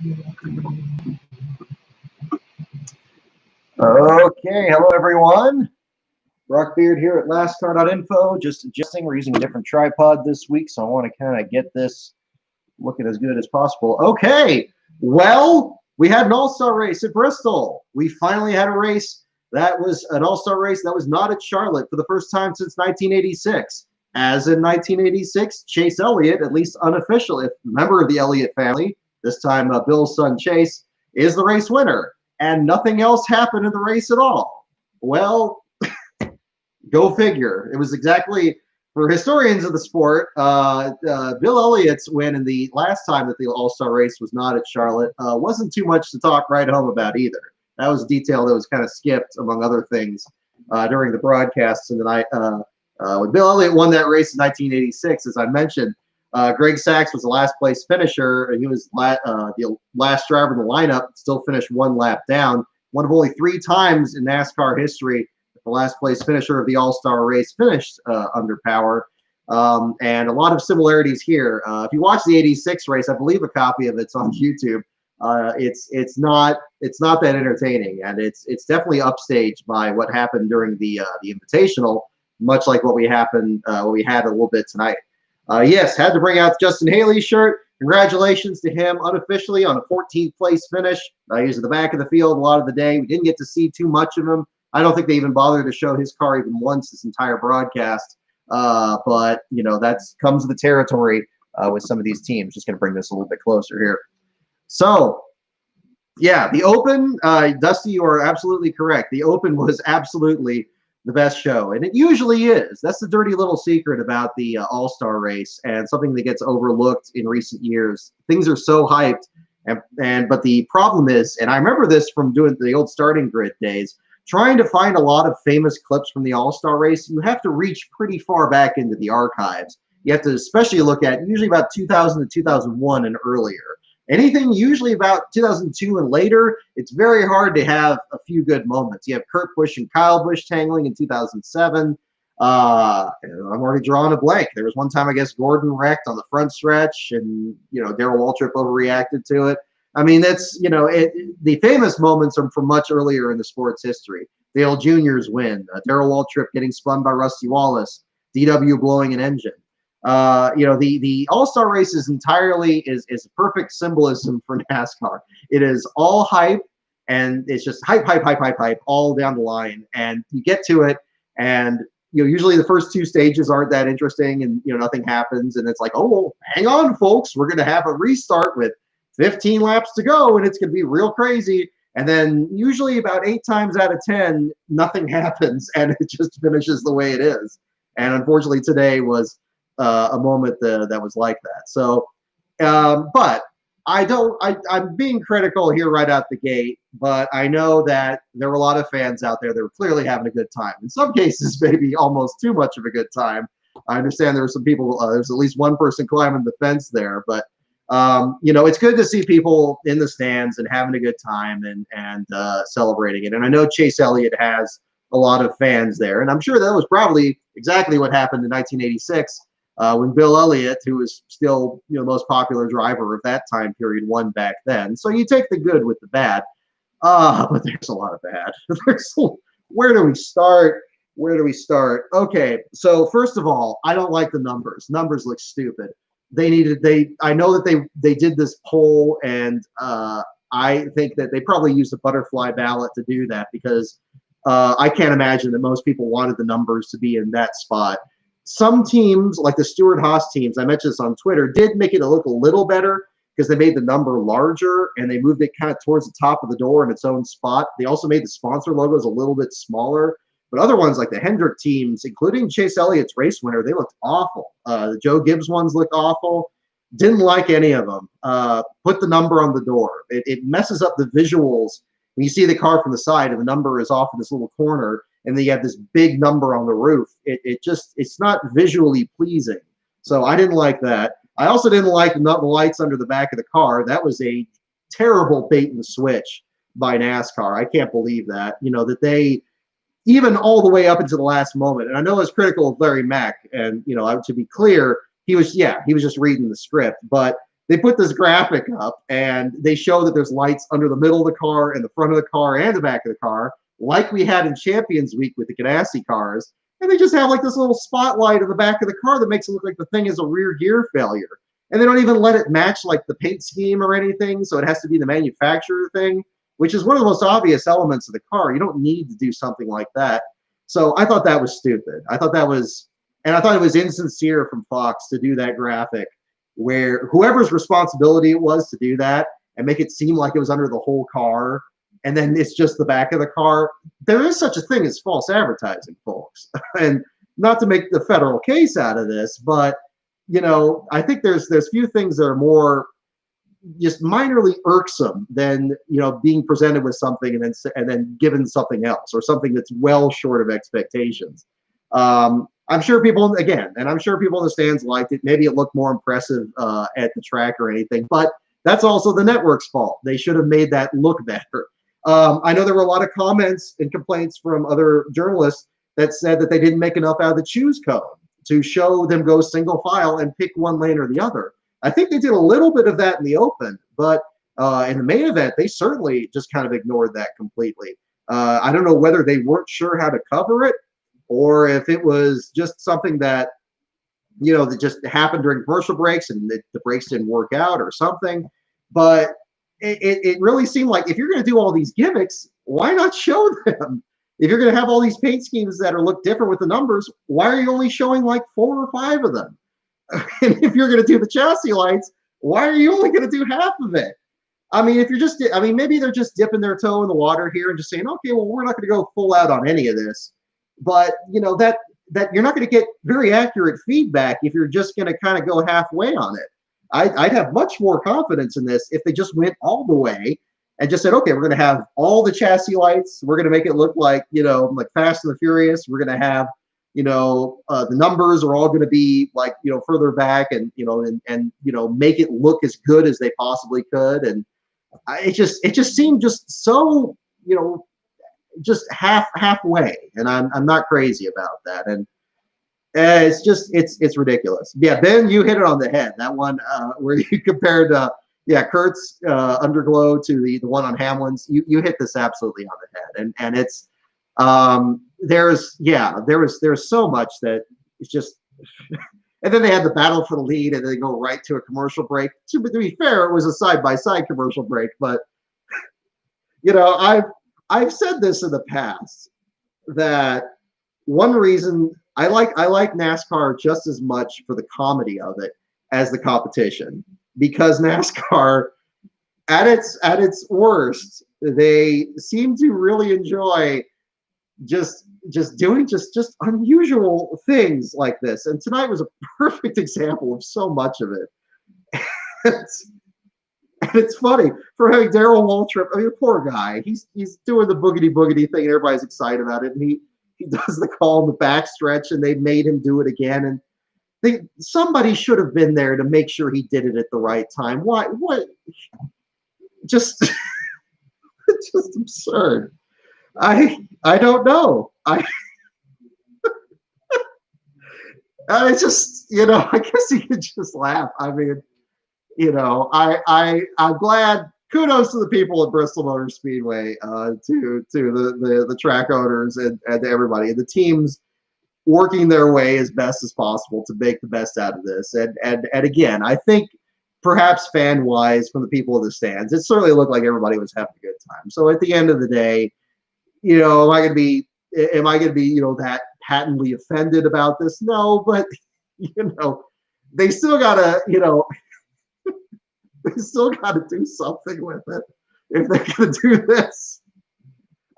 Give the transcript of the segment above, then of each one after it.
Okay, hello everyone. Rockbeard here at NASCAR.info. Just adjusting. We're using a different tripod this week, so I want to kind of get this looking as good as possible. Okay, well, we had an all-star race at Bristol. We finally had a race that was an all-star race that was not at Charlotte for the first time since 1986. As in 1986, Chase Elliott, at least unofficially, a member of the Elliott family, this time Bill's son Chase, is the race winner. And nothing else happened in the race at all. Well, go figure. It was exactly, for historians of the sport, Bill Elliott's win in the last time that the All-Star race was not at Charlotte wasn't too much to talk right home about either. That was a detail that was kind of skipped, among other things, during the broadcasts. And then when Bill Elliott won that race in 1986, as I mentioned, Greg Sacks was the last place finisher, and he was the last driver in the lineup, still finished one lap down. One of only 3 times in NASCAR history the last place finisher of the All-Star race finished under power. And a lot of similarities here. If you watch the 86 race, I believe a copy of it's on YouTube. It's not that entertaining, and it's definitely upstaged by what happened during the Invitational, much like what we had a little bit tonight. Yes, had to bring out Justin Haley's shirt. Congratulations to him unofficially on a 14th place finish. He was at the back of the field a lot of the day. We didn't get to see too much of him. I don't think they even bothered to show his car even once this entire broadcast. But, you know, that comes with the territory with some of these teams. Just going to bring this a little bit closer here. So, yeah, the Open, Dusty, you are absolutely correct. The Open was absolutely the best show, and it usually is. That's the dirty little secret about the All-Star race, and something that gets overlooked in recent years. Things are so hyped, but the problem is, and I remember this from doing the old starting grid days, trying to find a lot of famous clips from the All-Star race, you have to reach pretty far back into the archives. You have to especially look at usually about 2000 to 2001 and earlier. Anything usually about 2002 and later, it's very hard to have a few good moments. You have Kurt Busch and Kyle Busch tangling in 2007. I'm already drawing a blank. There was one time, I guess, Gordon wrecked on the front stretch, and, you know, Darrell Waltrip overreacted to it. I mean, that's, you know, the famous moments are from much earlier in the sport's history. Dale Jr.'s win, Darrell Waltrip getting spun by Rusty Wallace, DW blowing an engine. You know, the All-Star race is entirely is a perfect symbolism for NASCAR. It is all hype, and it's just hype all down the line. And you get to it, and, you know, usually the first 2 stages aren't that interesting, and, you know, nothing happens, and it's like, oh, well, hang on, folks, we're going to have a restart with 15 laps to go, and it's going to be real crazy. And then usually about 8 times out of 10, nothing happens, and it just finishes the way it is. And unfortunately, today was a moment that was like that. So, but I'm being critical here right out the gate, but I know that there were a lot of fans out there that were clearly having a good time. In some cases, maybe almost too much of a good time. I understand there were some people, there's at least one person climbing the fence there, but you know, it's good to see people in the stands and having a good time and celebrating it. And I know Chase Elliott has a lot of fans there, and I'm sure that was probably exactly what happened in 1986 when Bill Elliott, who was still, you know, the most popular driver of that time period, won back then. So you take the good with the bad, but there's a lot of bad. Where do we start? Where do we start? Okay, so first of all, I don't like the numbers. Numbers look stupid. I know that they did this poll, and I think that they probably used a butterfly ballot to do that, because I can't imagine that most people wanted the numbers to be in that spot. Some teams, like the Stewart-Haas teams, I mentioned this on Twitter, did make it look a little better because they made the number larger and they moved it kind of towards the top of the door in its own spot. They also made the sponsor logos a little bit smaller. But other ones, like the Hendrick teams, including Chase Elliott's race winner, they looked awful. The Joe Gibbs ones looked awful. Didn't like any of them. Put the number on the door. It messes up the visuals. When you see the car from the side and the number is off in this little corner, and then you have this big number on the roof, it's not visually pleasing. So I didn't like that. I also didn't like the lights under the back of the car. That was a terrible bait and switch by NASCAR. I can't believe that. You know, that they, even all the way up into the last moment, and I know it's critical of Larry Mack, and, you know, to be clear, he was just reading the script, but they put this graphic up and they show that there's lights under the middle of the car and the front of the car and the back of the car, like we had in Champions Week with the Ganassi cars. And they just have like this little spotlight in the back of the car that makes it look like the thing is a rear gear failure. And they don't even let it match like the paint scheme or anything. So it has to be the manufacturer thing, which is one of the most obvious elements of the car. You don't need to do something like that. So I thought that was stupid. I thought it was insincere from Fox to do that graphic where whoever's responsibility it was to do that and make it seem like it was under the whole car, and then it's just the back of the car. There is such a thing as false advertising, folks. And not to make the federal case out of this, but I think there's few things that are more just minorly irksome than being presented with something and then given something else or something that's well short of expectations. I'm sure people, again, and I'm sure people in the stands liked it. Maybe it looked more impressive at the track or anything, but that's also the network's fault. They should have made that look better. I know there were a lot of comments and complaints from other journalists that said that they didn't make enough out of the choose cone to show them go single file and pick one lane or the other. I think they did a little bit of that in the open, but in the main event, they certainly just kind of ignored that completely. I don't know whether they weren't sure how to cover it, or if it was just something that, that just happened during commercial breaks and the breaks didn't work out or something. But it really seemed like if you're going to do all these gimmicks, why not show them? If you're going to have all these paint schemes that look different with the numbers, why are you only showing like 4 or 5 of them? And if you're going to do the chassis lights, why are you only going to do half of it? I mean, maybe they're just dipping their toe in the water here and just saying, okay, well, we're not going to go full out on any of this. But that you're not going to get very accurate feedback if you're just going to kind of go halfway on it. I'd have much more confidence in this if they just went all the way and just said, okay, we're going to have all the chassis lights. We're going to make it look like, like Fast and the Furious. We're going to have, the numbers are all going to be like, further back and make it look as good as they possibly could. And it just seemed just so, just halfway, and I'm not crazy about that, and it's ridiculous. Yeah, Ben, you hit it on the head. That one where you compared Kurt's underglow to the one on Hamlin's. You hit this absolutely on the head, and it's there's so much that it's just. And then they had the battle for the lead, and they go right to a commercial break. To be fair, it was a side-by-side commercial break, but I've said this in the past that one reason I like NASCAR just as much for the comedy of it as the competition, because NASCAR at its worst, they seem to really enjoy just doing just unusual things like this. And tonight was a perfect example of so much of it. And it's funny for having Darrell Waltrip. I mean, poor guy. He's doing the boogity thing, and everybody's excited about it. And he does the call in the backstretch, and they made him do it again. And somebody should have been there to make sure he did it at the right time. Why? What? Just just absurd. I don't know. I just I guess you could just laugh. I mean. I'm glad. Kudos to the people at Bristol Motor Speedway, to the track owners and to everybody, and the teams working their way as best as possible to make the best out of this. And again, I think perhaps fan wise, from the people in the stands, it certainly looked like everybody was having a good time. So at the end of the day, am I going to be that patently offended about this? No, but they still gotta they still got to do something with it if they're going to do this.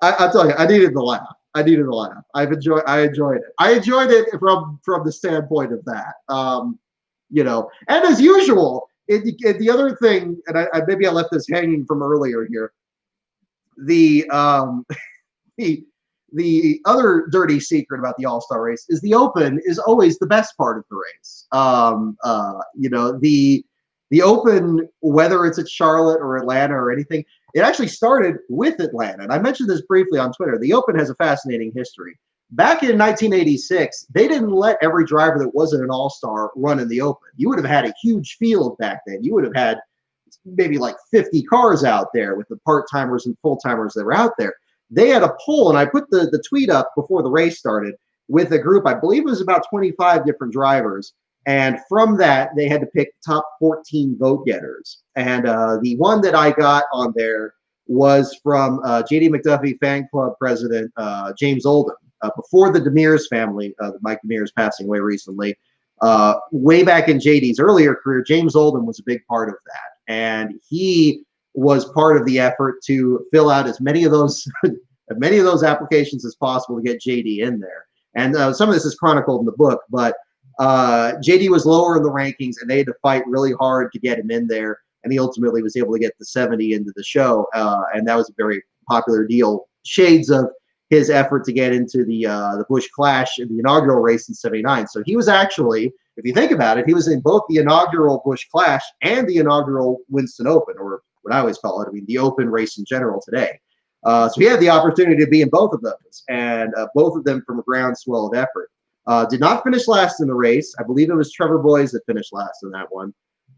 I'll tell you, I needed the laugh. I enjoyed it. I enjoyed it from the standpoint of that. And as usual, the other thing, and maybe I left this hanging from earlier here. The other dirty secret about the All-Star race is the Open is always the best part of the race. The Open, whether it's at Charlotte or Atlanta or anything, it actually started with Atlanta. And I mentioned this briefly on Twitter. The Open has a fascinating history. Back in 1986, they didn't let every driver that wasn't an all-star run in the open. You would have had a huge field back then. You would have had maybe like 50 cars out there with the part-timers and full-timers that were out there. They had a poll, and I put the tweet up before the race started with a group, I believe it was about 25 different drivers. And from that, they had to pick top 14 vote getters. And the one that I got on there was from JD McDuffie fan club president, James Oldham. Before the Demirs family, Mike Demirs passing away recently, way back in JD's earlier career, James Oldham was a big part of that. And he was part of the effort to fill out as many of those applications as possible to get JD in there. And some of this is chronicled in the book, but JD was lower in the rankings, and they had to fight really hard to get him in there. And he ultimately was able to get the 70 into the show, and that was a very popular deal. Shades of his effort to get into the Busch Clash in the inaugural race in '79. So he was actually, if you think about it, he was in both the inaugural Busch Clash and the inaugural Winston Open, or what I always call it, the Open race in general today. So he had the opportunity to be in both of those, and both of them from a groundswell of effort. Did not finish last in the race. I believe it was Trevor Boys that finished last in that one,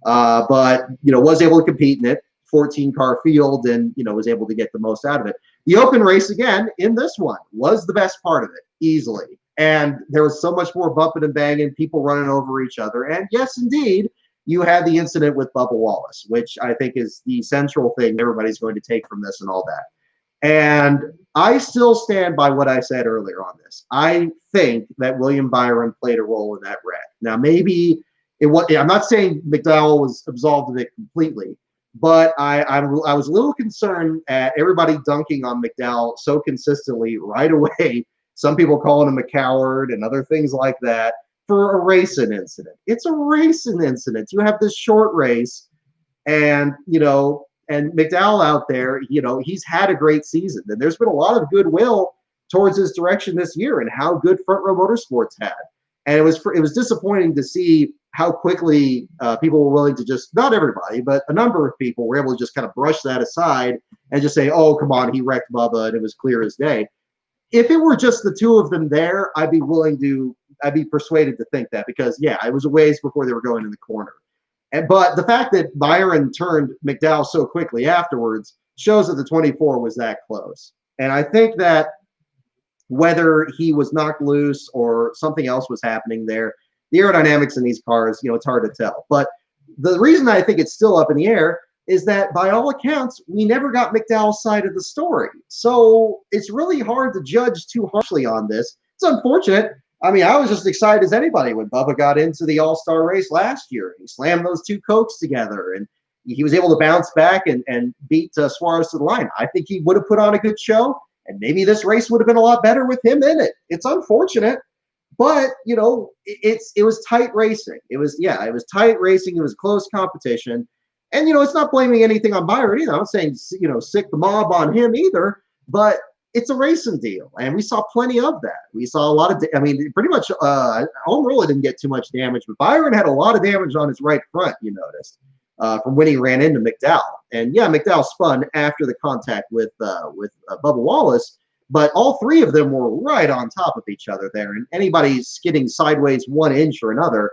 but was able to compete in it. 14-car field, and was able to get the most out of it. The open race again in this one was the best part of it, easily. And there was so much more bumping and banging, people running over each other. And yes, indeed, you had the incident with Bubba Wallace, which I think is the central thing everybody's going to take from this and all that. And I still stand by what I said earlier on this. I think that William Byron played a role in that wreck. Now, maybe I'm not saying McDowell was absolved of it completely, but I was a little concerned at everybody dunking on McDowell so consistently right away. Some people calling him a coward and other things like that for a racing incident. It's a racing incident. You have this short race, and and McDowell out there, he's had a great season, and there's been a lot of goodwill towards his direction this year and how good Front Row Motorsports had. And it was disappointing to see how quickly people were willing to just, not everybody, but a number of people were able to just kind of brush that aside and just say, oh, come on, he wrecked Bubba, and it was clear as day. If it were just the two of them there, I'd be persuaded to think that, because, yeah, it was a ways before they were going in the corner. But the fact that Byron turned McDowell so quickly afterwards shows that the 24 was that close. And I think that whether he was knocked loose or something else was happening there, the aerodynamics in these cars, it's hard to tell. But the reason I think it's still up in the air is that, by all accounts, we never got McDowell's side of the story. So it's really hard to judge too harshly on this. It's unfortunate. I mean, I was just excited as anybody when Bubba got into the All-Star race last year. He slammed those two Cokes together, and he was able to bounce back and beat Suarez to the line. I think he would have put on a good show, and maybe this race would have been a lot better with him in it. It's unfortunate, but it was tight racing. It was tight racing. It was close competition, and it's not blaming anything on Byron either. I'm not saying sick the mob on him either, but it's a racing deal, and we saw plenty of that. We saw a lot of, pretty much Almirola didn't get too much damage, but Byron had a lot of damage on his right front, you noticed, from when he ran into McDowell. And yeah, McDowell spun after the contact with Bubba Wallace, but all three of them were right on top of each other there, and anybody skidding sideways 1 inch or another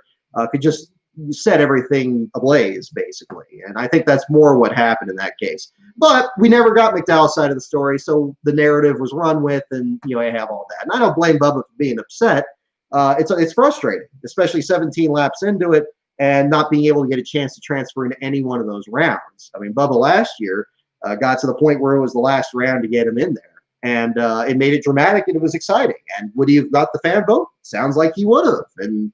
could just set everything ablaze, basically. And I think that's more what happened in that case. But we never got McDowell's side of the story, so the narrative was run with, and I have all that. And I don't blame Bubba for being upset. It's frustrating, especially 17 laps into it and not being able to get a chance to transfer into any one of those rounds. I mean, Bubba last year got to the point where it was the last round to get him in there. And it made it dramatic, and it was exciting. And would he have got the fan vote? Sounds like he would have. And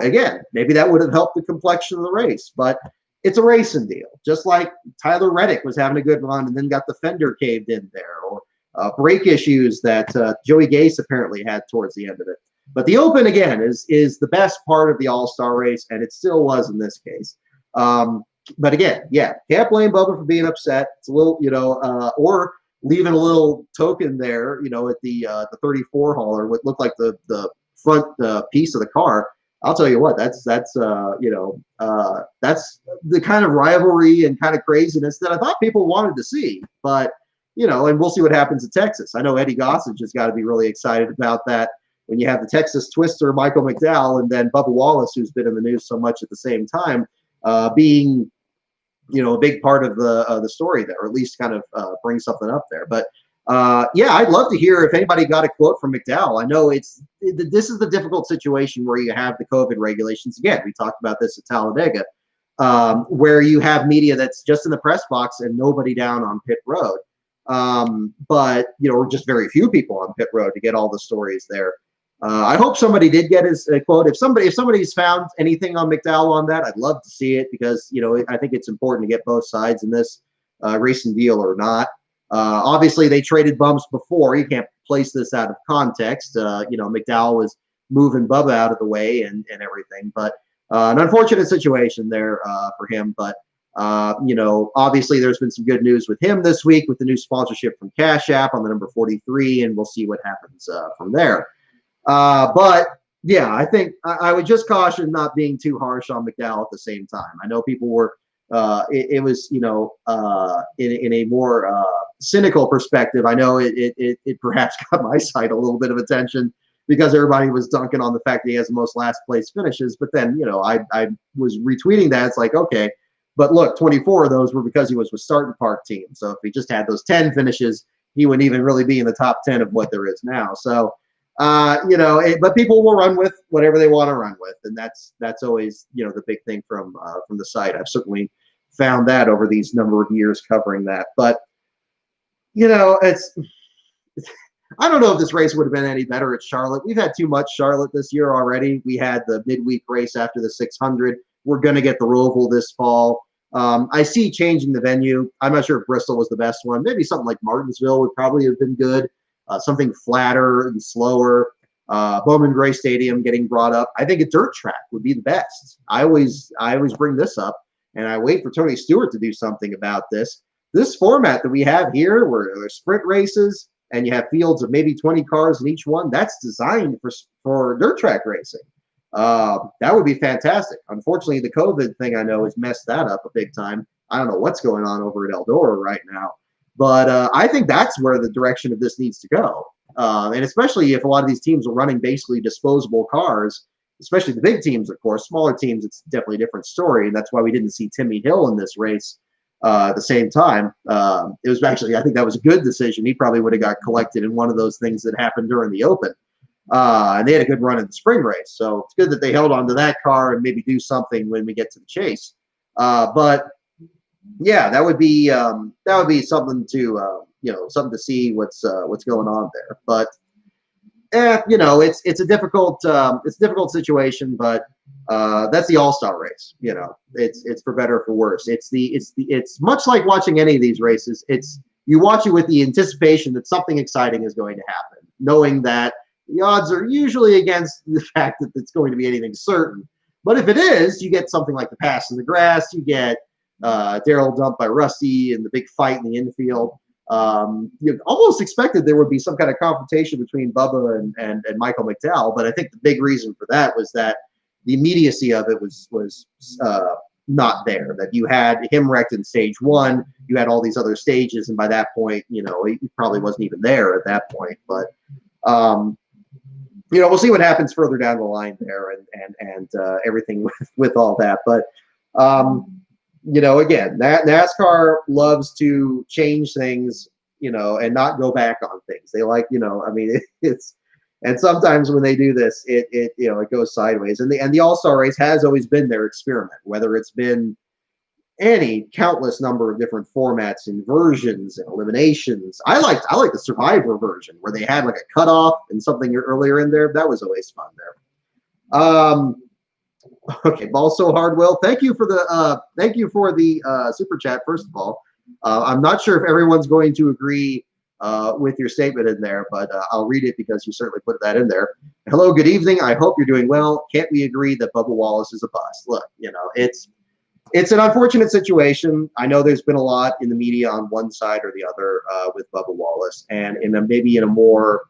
again, maybe that would have helped the complexion of the race, but it's a racing deal. Just like Tyler Reddick was having a good run and then got the fender caved in there, or brake issues that Joey Gase apparently had towards the end of it. But the Open, again, is the best part of the All-Star race, and it still was in this case. But again, yeah, can't blame Bubba for being upset. It's a little, or leaving a little token there, at the 34 hauler, what looked like the front piece of the car. I'll tell you what, that's the kind of rivalry and kind of craziness that I thought people wanted to see. But and we'll see what happens in Texas. I know Eddie Gossage has got to be really excited about that when you have the Texas Twister, Michael McDowell, and then Bubba Wallace, who's been in the news so much at the same time, being a big part of the story there, or at least kind of bring something up there. But yeah, I'd love to hear if anybody got a quote from McDowell. I know this is the difficult situation where you have the COVID regulations. Again, we talked about this at Talladega, where you have media that's just in the press box and nobody down on pit road. But or just very few people on pit road to get all the stories there. I hope somebody did get his quote. If somebody's found anything on McDowell on that, I'd love to see it, because I think it's important to get both sides in this racing deal or not. Obviously, they traded bumps before. You can't place this out of context. McDowell was moving Bubba out of the way and everything, but an unfortunate situation there for him. But obviously, there's been some good news with him this week with the new sponsorship from Cash App on the number 43, and we'll see what happens from there. But yeah, I think I would just caution not being too harsh on McDowell at the same time. I know people were, it was, in a more cynical perspective. I know it perhaps got my side a little bit of attention because everybody was dunking on the fact that he has the most last place finishes. But then, I was retweeting that. It's like, okay, but look, 24 of those were because he was with Start Park team. So if he just had those 10 finishes, he wouldn't even really be in the top 10 of what there is now. So, but people will run with whatever they want to run with, and that's always the big thing from the site. I've certainly found that over these number of years covering that. But it's I don't know if this race would have been any better at Charlotte. We've had too much Charlotte this year already. We had the midweek race after the 600. We're going to get the Roval this fall. I see changing the venue. I'm not sure if Bristol was the best one. Maybe something like Martinsville would probably have been good. Something flatter and slower. Bowman Gray Stadium getting brought up. I think a dirt track would be the best. I always bring this up, and I wait for Tony Stewart to do something about this. This format that we have here, where there's sprint races and you have fields of maybe 20 cars in each one, that's designed for dirt track racing. That would be fantastic. Unfortunately, the COVID thing I know has messed that up a big time. I don't know what's going on over at Eldora right now. But I think that's where the direction of this needs to go. And especially if a lot of these teams are running basically disposable cars, especially the big teams, of course. Smaller teams, it's definitely a different story. And that's why we didn't see Timmy Hill in this race at the same time. It was actually, I think that was a good decision. He probably would have got collected in one of those things that happened during the Open. And they had a good run in the spring race. So it's good that they held on to that car and maybe do something when we get to the chase. But yeah, that would be something to something to see what's going on there. But it's a difficult situation. But that's the All-Star race. It's for better or for worse. It's much like watching any of these races. You watch it with the anticipation that something exciting is going to happen, knowing that the odds are usually against the fact that it's going to be anything certain. But if it is, you get something like the pass in the grass. You get Darrell dumped by Rusty and the big fight in the infield. You almost expected there would be some kind of confrontation between Bubba and Michael McDowell, but I think the big reason for that was that the immediacy of it was not there. That you had him wrecked in stage one, you had all these other stages, and by that point, he probably wasn't even there at that point. But we'll see what happens further down the line there and everything with all that. But again, NASCAR loves to change things, and not go back on things. They like, and sometimes when they do this, it goes sideways. And the All-Star race has always been their experiment, whether it's been any countless number of different formats and versions and eliminations. I like the Survivor version where they had like a cutoff and something earlier in there. That was always fun there. Okay, ball so hard, Will. Thank you for the super chat. First of all, I'm not sure if everyone's going to agree with your statement in there, but I'll read it because you certainly put that in there. Hello, good evening. I hope you're doing well. Can't we agree that Bubba Wallace is a bust? Look, it's an unfortunate situation. I know there's been a lot in the media on one side or the other with Bubba Wallace, and maybe in a more.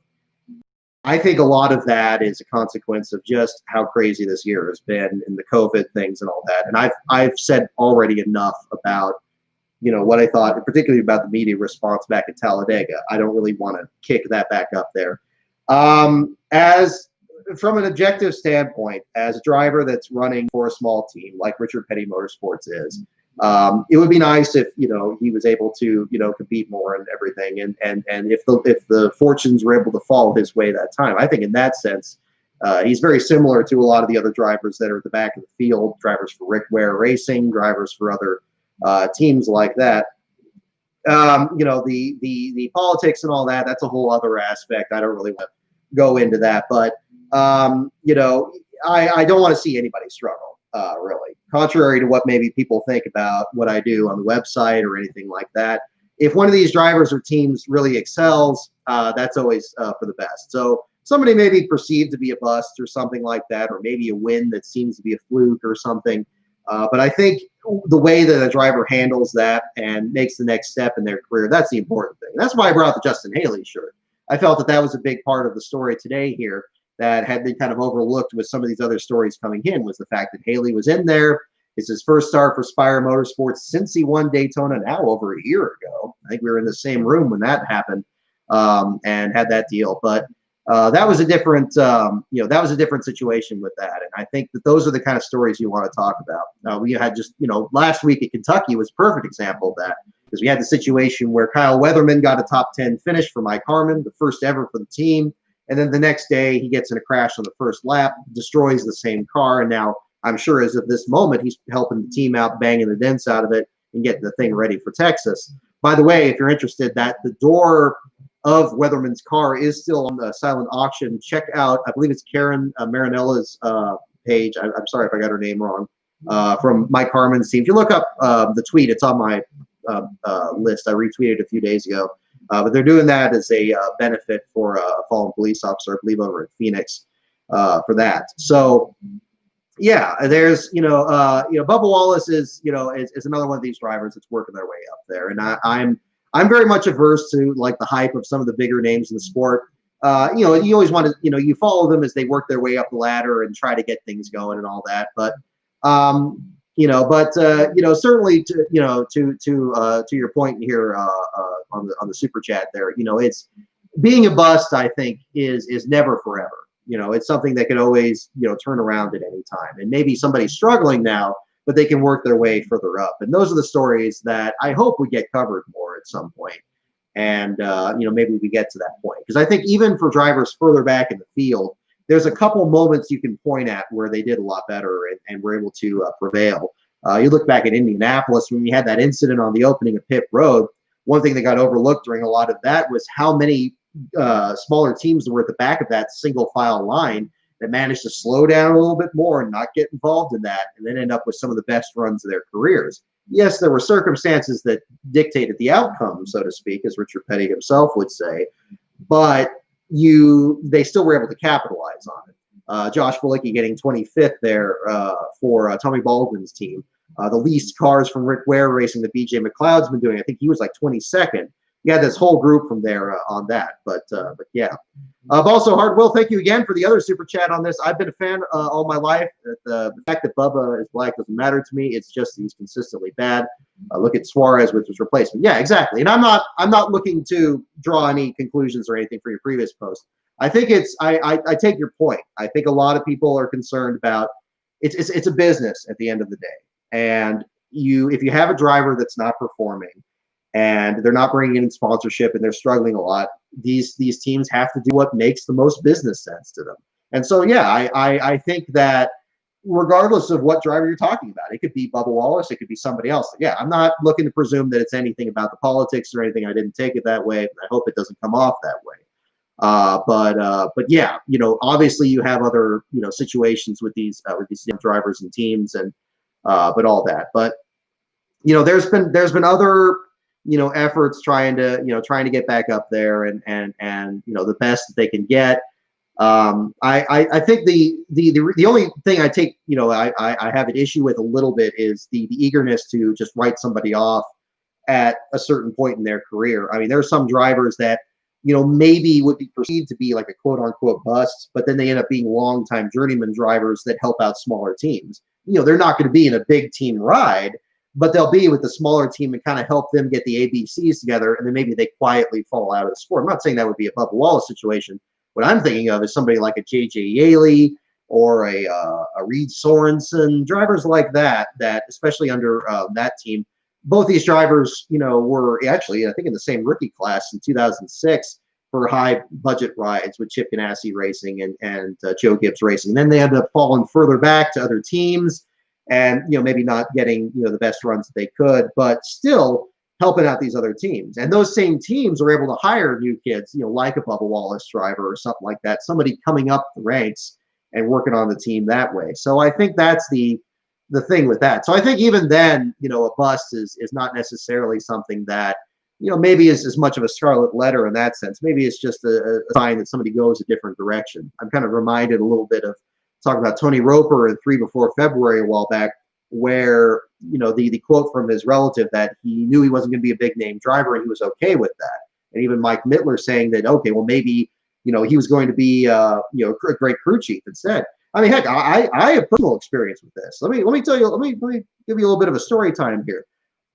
I think a lot of that is a consequence of just how crazy this year has been and the COVID things and all that. And I've said already enough about what I thought, particularly about the media response back at Talladega. I don't really want to kick that back up there. As from an objective standpoint, as a driver that's running for a small team like Richard Petty Motorsports is, it would be nice if he was able to compete more and everything, and if the fortunes were able to fall his way that time. I think in that sense, he's very similar to a lot of the other drivers that are at the back of the field, drivers for Rick Ware Racing, drivers for other teams like that. The politics and all that, that's a whole other aspect. I don't really want to go into that, but I don't want to see anybody struggle, really. Contrary to what maybe people think about what I do on the website or anything like that. If one of these drivers or teams really excels, that's always for the best. So somebody may be perceived to be a bust or something like that, or maybe a win that seems to be a fluke or something. But I think the way that a driver handles that and makes the next step in their career, that's the important thing. That's why I brought the Justin Haley shirt. I felt that was a big part of the story today here that had been kind of overlooked with some of these other stories coming in, was the fact that Haley was in there. It's his first start for Spire Motorsports since he won Daytona now over a year ago. I think we were in the same room when that happened and had that deal. But that was a different, that was a different situation with that. And I think that those are the kind of stories you want to talk about. We had just, last week at Kentucky was a perfect example of that, because we had the situation where Kyle Weatherman got a top 10 finish for Mike Harmon, the first ever for the team. And then the next day he gets in a crash on the first lap, destroys the same car. And now I'm sure as of this moment, he's helping the team out, banging the dents out of it and getting the thing ready for Texas. By the way, if you're interested, that the door of Weatherman's car is still on the silent auction. Check out, I believe it's Karen Marinella's page. I'm sorry if I got her name wrong, from Mike Harmon's team. If you look up the tweet, it's on my list. I retweeted a few days ago. But they're doing that as a benefit for a fallen police officer, I believe, over in Phoenix for that. So, yeah, there's, Bubba Wallace is another one of these drivers that's working their way up there. And I'm very much averse to like the hype of some of the bigger names in the sport. You always want to, you follow them as they work their way up the ladder and try to get things going and all that. But, certainly to your point here on the super chat there, it's being a bust, I think is never forever. It's something that could always, turn around at any time. And maybe somebody's struggling now, but they can work their way further up. And those are the stories that I hope we get covered more at some point. And, maybe we get to that point. Because I think even for drivers further back in the field, there's a couple moments you can point at where they did a lot better and were able to prevail. You look back at Indianapolis when we had that incident on the opening of Pit Road. One thing that got overlooked during a lot of that was how many smaller teams were at the back of that single file line that managed to slow down a little bit more and not get involved in that, and then end up with some of the best runs of their careers. Yes, there were circumstances that dictated the outcome, so to speak, as Richard Petty himself would say, but they still were able to capitalize on it. Josh Bilicki getting 25th there for Tommy Baldwin's team. The least cars from Rick Ware Racing that BJ McLeod's been doing. I think he was like 22nd. You had this whole group from there on that. But yeah. Also, Hardwill, thank you again for the other super chat on this. I've been a fan all my life. The fact that Bubba is black doesn't matter to me. It's just he's consistently bad. Look at Suarez with his replacement. Yeah, exactly. And I'm not looking to draw any conclusions or anything for your previous post. I think I take your point. I think a lot of people are concerned about it's a business at the end of the day. And if you have a driver that's not performing and they're not bringing in sponsorship and they're struggling a lot, these teams have to do what makes the most business sense to them. And so, yeah, I think that regardless of what driver you're talking about, it could be Bubba Wallace, it could be somebody else. Yeah, I'm not looking to presume that it's anything about the politics or anything. I didn't take it that way. I hope it doesn't come off that way. But yeah, obviously you have other, situations with these drivers and teams and, but all that. But, there's been other, efforts trying to get back up there and the best that they can get. I think the only thing I take, I have an issue with a little bit is the eagerness to just write somebody off at a certain point in their career. I mean, there are some drivers that, maybe would be perceived to be like a quote unquote bust, but then they end up being longtime journeyman drivers that help out smaller teams. They're not going to be in a big team ride, but they'll be with the smaller team and kind of help them get the ABCs together, and then maybe they quietly fall out of the sport. I'm not saying that would be a Bubba Wallace situation. What I'm thinking of is somebody like a J.J. Yaley or a Reed Sorensen, drivers like that, that especially under that team. Both these drivers, were actually, I think, in the same rookie class in 2006 for high budget rides with Chip Ganassi Racing and Joe Gibbs Racing. And then they ended up falling further back to other teams and, maybe not getting, the best runs that they could, but still helping out these other teams. And those same teams were able to hire new kids, like a Bubba Wallace driver or something like that, somebody coming up the ranks and working on the team that way. So I think that's the thing with that. So I think even then, a bust is not necessarily something that, maybe is as much of a scarlet letter in that sense. Maybe it's just a sign that somebody goes a different direction. I'm kind of reminded a little bit of talking about Tony Roper in 3 Before February a while back, where, the quote from his relative that he knew he wasn't going to be a big name driver and he was okay with that. And even Mike Mittler saying that, okay, well, maybe, he was going to be, a great crew chief instead. I mean, heck, I have personal experience with this. Let me tell you, let me give you a little bit of a story time here.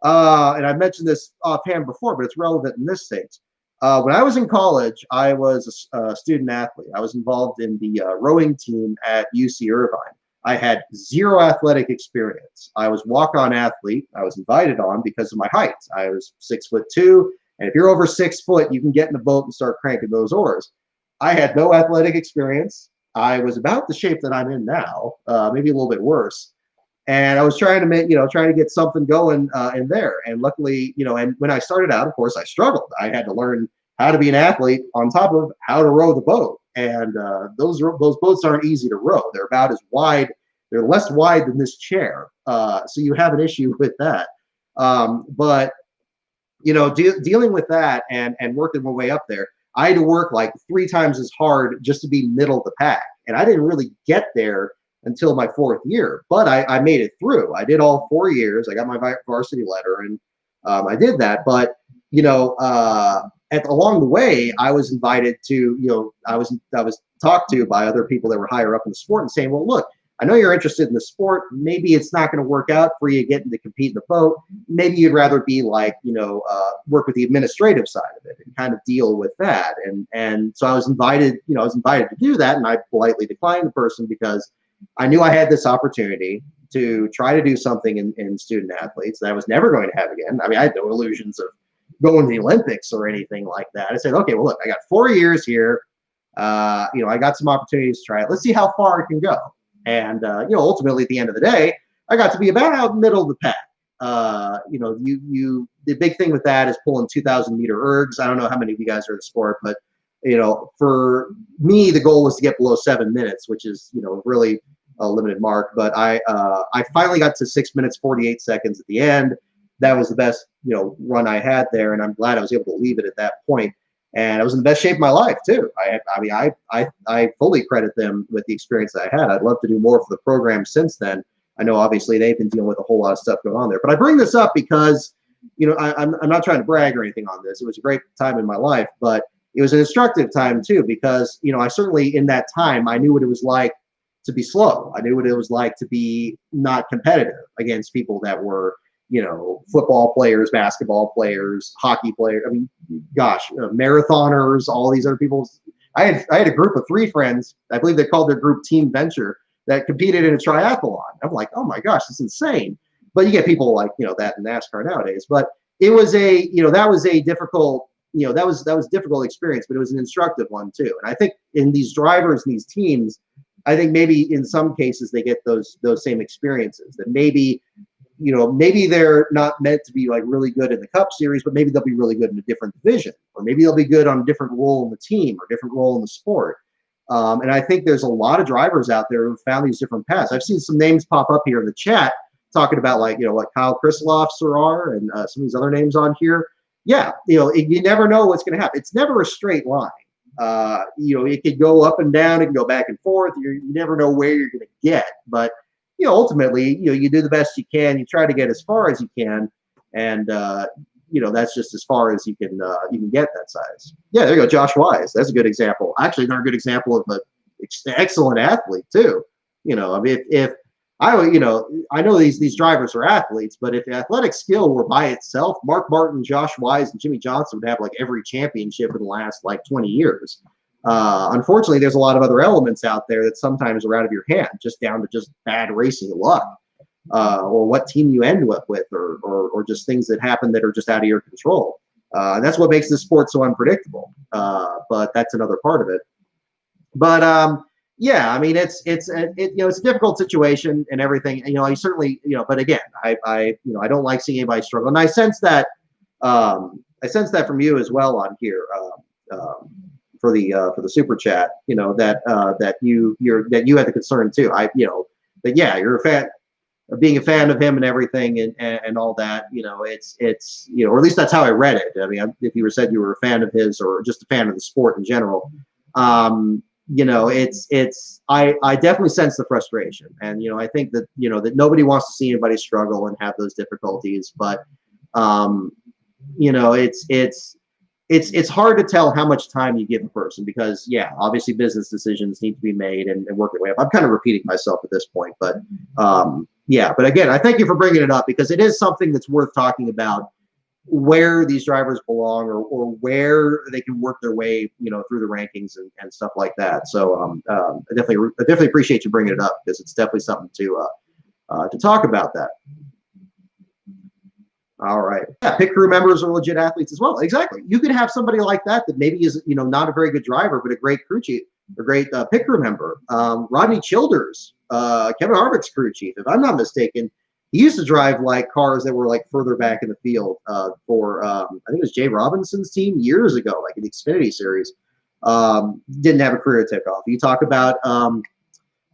And I've mentioned this offhand before, but it's relevant in this state. When I was in college, I was a student athlete. I was involved in the rowing team at UC Irvine. I had zero athletic experience. I was walk-on athlete. I was invited on because of my height. I was 6'2", and if you're over 6 foot, you can get in a boat and start cranking those oars. I had no athletic experience. I was about the shape that I'm in now, maybe a little bit worse. And I was trying to make, trying to get something going in there. And luckily, and when I started out, of course, I struggled. I had to learn how to be an athlete on top of how to row the boat. And those boats aren't easy to row. They're about as wide. They're less wide than this chair. So you have an issue with that. But, dealing with that and working my way up there, I had to work like 3 times as hard just to be middle of the pack. And I didn't really get there until my 4th year, but I made it through. I did all 4 years. I got my varsity letter and I did that. But, along the way, I was invited to, I was talked to by other people that were higher up in the sport and saying, well, look, I know you're interested in the sport. Maybe it's not going to work out for you getting to compete in the boat. Maybe you'd rather be like, work with the administrative side of it and kind of deal with that. And so I was invited, to do that. And I politely declined the person because I knew I had this opportunity to try to do something in student athletes that I was never going to have again. I mean, I had no illusions of going to the Olympics or anything like that. I said, okay, well, look, I got 4 years here. I got some opportunities to try it. Let's see how far it can go. And, ultimately at the end of the day, I got to be about out middle of the pack. The big thing with that is pulling 2,000 meter ergs. I don't know how many of you guys are in the sport, but, for me, the goal was to get below 7 minutes, which is, really a limited mark. But I finally got to 6 minutes, 48 seconds at the end. That was the best, run I had there. And I'm glad I was able to leave it at that point. And I was in the best shape of my life too. I fully credit them with the experience that I had. I'd love to do more for the program since then. I know obviously they've been dealing with a whole lot of stuff going on there. But I bring this up because, I'm not trying to brag or anything on this. It was a great time in my life, but it was an instructive time too because, I certainly in that time, I knew what it was like to be slow. I knew what it was like to be not competitive against people that were, football players, basketball players, hockey players. I mean, gosh, marathoners, all these other people. I had a group of 3 friends. I believe they called their group Team Venture that competed in a triathlon. I'm like, oh my gosh, it's insane. But you get people like, that in NASCAR nowadays. But it was that was a difficult, that was difficult experience, but it was an instructive one too. And I think in these drivers and these teams, I think maybe in some cases they get those same experiences that maybe they're not meant to be like really good in the Cup Series, but maybe they'll be really good in a different division, or maybe they'll be good on a different role in the team or different role in the sport. And I think there's a lot of drivers out there who found these different paths. I've seen some names pop up here in the chat talking about like, what Kyle Krislofs are and some of these other names on here. Yeah, you never know what's going to happen. It's never a straight line. It could go up and down. It can go back and forth. You never know where you're going to get, but ultimately, you do the best you can. You try to get as far as you can, and that's just as far as you can get that size. Yeah, there you go, Josh Wise. That's a good example. Actually, they're a good example of an excellent athlete too. I mean, if I know these drivers are athletes, but if athletic skill were by itself, Mark Martin, Josh Wise, and Jimmy Johnson would have like every championship in the last like 20 years. Unfortunately, there's a lot of other elements out there that sometimes are out of your hand, just down to just bad racing luck, or what team you end up with, or just things that happen that are just out of your control. And that's what makes this sport so unpredictable. But that's another part of it. But yeah, I mean, it's a difficult situation and everything. I certainly, but again, I don't like seeing anybody struggle, and I sense that from you as well on here for the super chat. That you had the concern too. But yeah, you're a fan. Being a fan of him and everything and all that, it's or at least that's how I read it. I mean, if you said you were a fan of his or just a fan of the sport in general, I definitely sense the frustration, and I think that that nobody wants to see anybody struggle and have those difficulties, but it's hard to tell how much time you give a person, because yeah, obviously business decisions need to be made and work their way up. I'm kind of repeating myself at this point, but yeah, but again, I thank you for bringing it up, because it is something that's worth talking about, where these drivers belong, or where they can work their way, through the rankings and stuff like that. So I definitely appreciate you bringing it up, because it's definitely something to talk about that. All right. Yeah, pit crew members are legit athletes as well. Exactly. You could have somebody like that maybe is not a very good driver, but a great crew chief, a great pit crew member. Rodney Childers, Kevin Harvick's crew chief, if I'm not mistaken. He used to drive like cars that were like further back in the field for I think it was Jay Robinson's team years ago, like in the Xfinity series. Didn't have a career takeoff. You talk about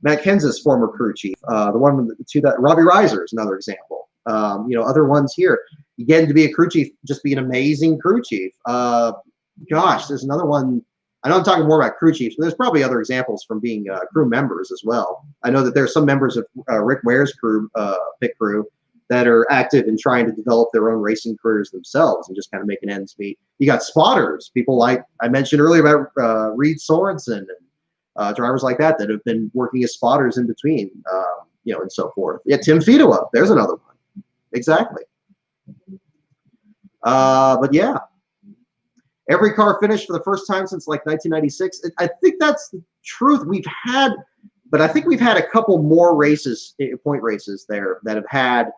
Matt Kenseth's former crew chief, the one with the two that Robbie Reiser is another example. Other ones here. Again, to be a crew chief, just be an amazing crew chief. Gosh, there's another one. I know I'm talking more about crew chiefs, but there's probably other examples from being crew members as well. I know that there are some members of Rick Ware's pit crew that are active in trying to develop their own racing careers themselves and just kind of making ends meet. You got spotters, people like I mentioned earlier about Reed Sorensen and drivers like that have been working as spotters in between, and so forth. Yeah, Tim Fedowa, there's another one. Exactly. But yeah. Every car finished for the first time since like 1996. I think that's the truth. But I think we've had a couple more races, point races there, that have had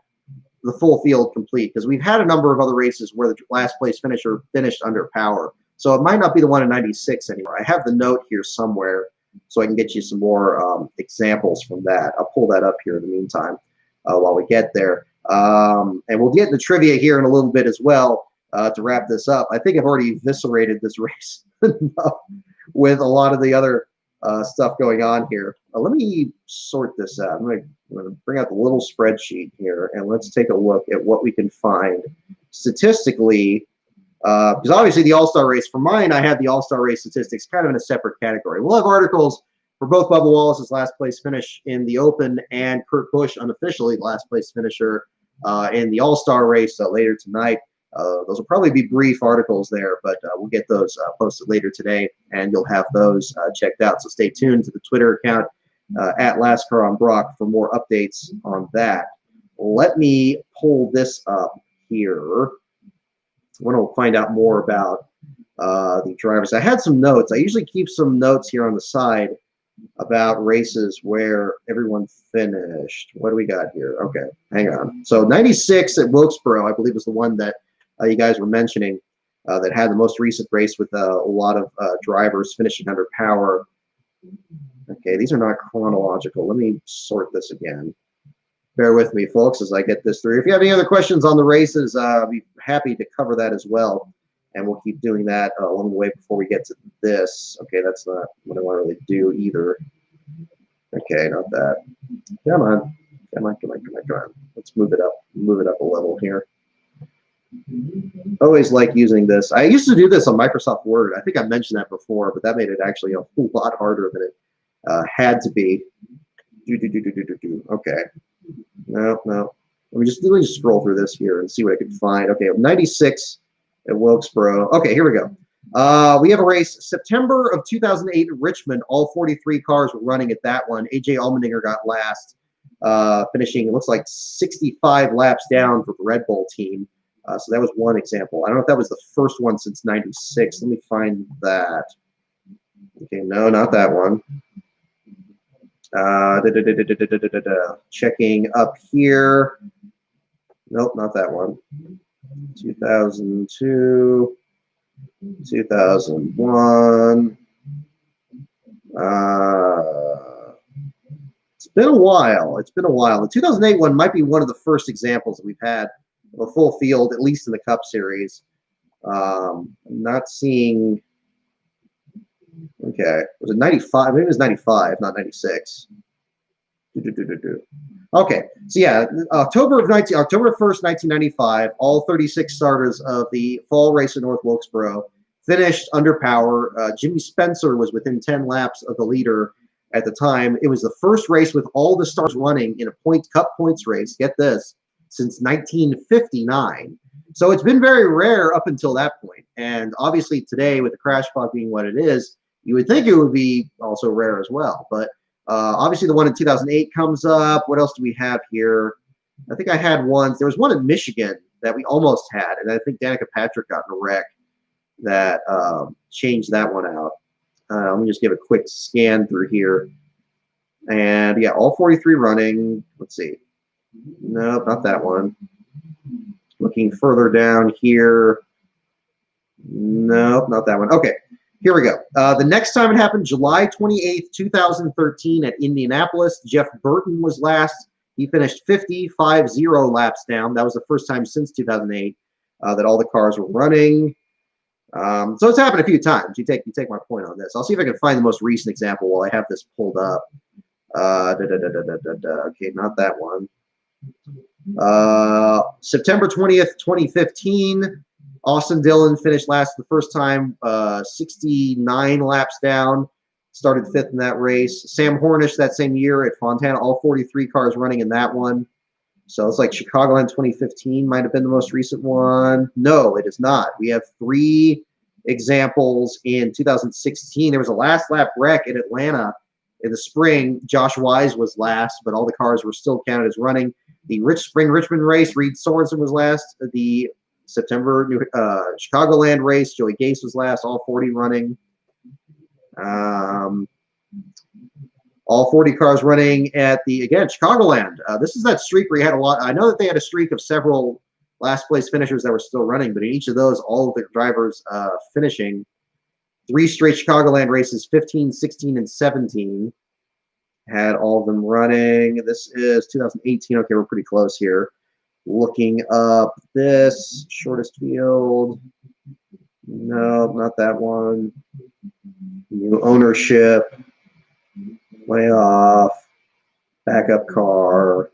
the full field complete, because we've had a number of other races where the last place finisher finished under power. So it might not be the one in 96 anymore. I have the note here somewhere, so I can get you some more examples from that. I'll pull that up here in the meantime while we get there. And we'll get into trivia here in a little bit as well. To wrap this up, I think I've already eviscerated this race with a lot of the other stuff going on here. Let me sort this out. I'm going to bring out the little spreadsheet here, and let's take a look at what we can find statistically. Because obviously the All-Star race, for mine, I have the All-Star race statistics kind of in a separate category. We'll have articles for both Bubba Wallace's last place finish in the Open and Kurt Busch unofficially last place finisher in the All-Star race later tonight. Those will probably be brief articles there, but we'll get those posted later today, and you'll have those checked out. So stay tuned to the Twitter account at LastCar on Brock for more updates on that. Let me pull this up here. I want to find out more about the drivers. I had some notes. I usually keep some notes here on the side about races where everyone finished. What do we got here? Okay, hang on. So 96 at Wilkesboro, I believe, was the one that you guys were mentioning that had the most recent race with a lot of drivers finishing under power. Okay, these are not chronological. Let me sort this again. Bear with me, folks, as I get this through. If you have any other questions on the races, I'll be happy to cover that as well. And we'll keep doing that along the way before we get to this. Okay, that's not what I want to really do either. Okay, not that. Come on. Come on. Let's move it up. Move it up a level here. Always like using this. I used to do this on Microsoft Word. I think I mentioned that before, but that made it actually a whole lot harder than it had to be. Okay. No. Let me just scroll through this here and see what I can find. Okay, 96 at Wilkesboro. Okay, here we go. We have a race September of 2008 in Richmond. All 43 cars were running at that one. AJ Allmendinger got last. finishing, it looks like 65 laps down for the Red Bull team. So that was one example. I don't know if that was the first one since 96. Let me find that. Okay, no, not that one. Checking up here. Nope, not that one. 2002, 2001. It's been a while. It's been a while. The 2008 one might be one of the first examples that we've had of a full field, at least in the Cup Series. I'm not seeing. Okay, was it 95? Maybe it was 95, not 96. Okay, so yeah, October 1st, 1995, all 36 starters of the fall race in North Wilkesboro finished under power. Jimmy Spencer was within 10 laps of the leader at the time. It was the first race with all the stars running in a Cup points race, get this, since 1959. So it's been very rare up until that point. And obviously today, with the crash clock being what it is, you would think it would be also rare as well. But obviously the one in 2008 comes up. What else do we have here? I think I had one. There was one in Michigan that we almost had, and I think Danica Patrick got in a wreck that changed that one out. Let me just give a quick scan through here. And yeah, all 43 running. Let's see. Nope, not that one. Looking further down here. Nope, not that one. Okay, here we go. The next time it happened, July 28th, 2013 at Indianapolis. Jeff Burton was last. He finished 50 laps down. That was the first time since 2008 that all the cars were running. So it's happened a few times. You take my point on this. I'll see if I can find the most recent example while I have this pulled up. Okay, not that one. September 20th, 2015, Austin Dillon finished last the first time, 69 laps down, started fifth in that race. Sam Hornish that same year at Fontana, all 43 cars running in that one. So it's like Chicagoland 2015 might have been the most recent one. No, it is not. We have 3 examples in 2016. There was a last lap wreck in Atlanta in the spring. Josh Wise was last, but all the cars were still counted as running. The Spring Richmond race, Reed Sorensen was last. The September Chicagoland race, Joey Gase was last, all 40 running. All 40 cars running at the, again, Chicagoland. This is that streak where you had a lot. I know that they had a streak of several last place finishers that were still running, but in each of those, all of the drivers finishing. 3 straight Chicagoland races, 15, 16, and 17. Had all of them running. This is 2018. Okay, we're pretty close here. Looking up this shortest field. No, not that one. New ownership. Way off. Backup car.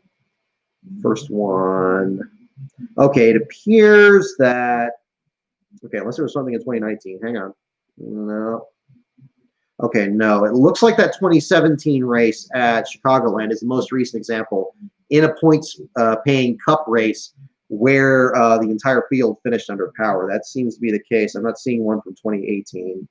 First one. Okay, it appears that. Okay, unless there was something in 2019. Hang on. No. Okay, no. It looks like that 2017 race at Chicagoland is the most recent example in a points-paying Cup race where the entire field finished under power. That seems to be the case. I'm not seeing one from 2018.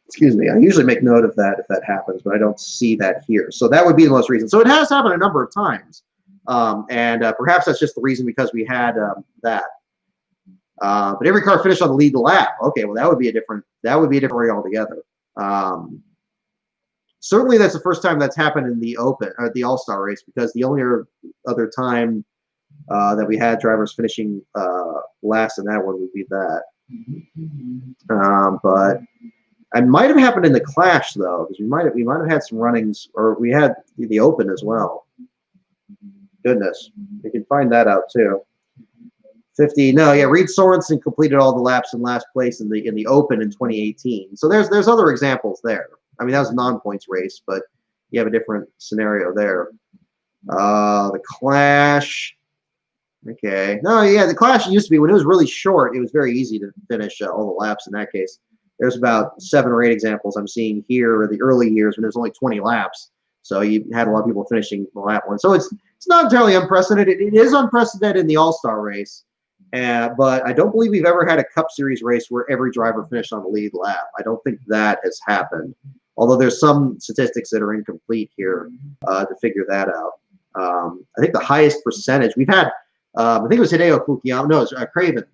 Excuse me. I usually make note of that if that happens, but I don't see that here. So that would be the most recent. So it has happened a number of times, and perhaps that's just the reason because we had that. But every car finished on the lead lap. Okay, well that would be a different story altogether. Certainly, that's the first time that's happened in the Open or the All-Star race, because the only other time that we had drivers finishing last in that one would be that. But it might have happened in the Clash though, because we might have had some runnings, or we had the Open as well. Goodness, we can find that out too. 50. No, yeah, Reed Sorensen completed all the laps in last place in the Open in 2018. So there's other examples there. I mean, that was a non-points race, but you have a different scenario there. The Clash. Okay. No, yeah, the Clash used to be, when it was really short, it was very easy to finish all the laps in that case. There's about 7 or 8 examples I'm seeing here, the early years when there's only 20 laps. So you had a lot of people finishing the lap one. So it's not entirely unprecedented. It is unprecedented in the All-Star race. But I don't believe we've ever had a Cup Series race where every driver finished on the lead lap. I don't think that has happened. Although there's some statistics that are incomplete here to figure that out. I think the highest percentage we've had, I think it was Hideo Fukuyama, no, it was Craven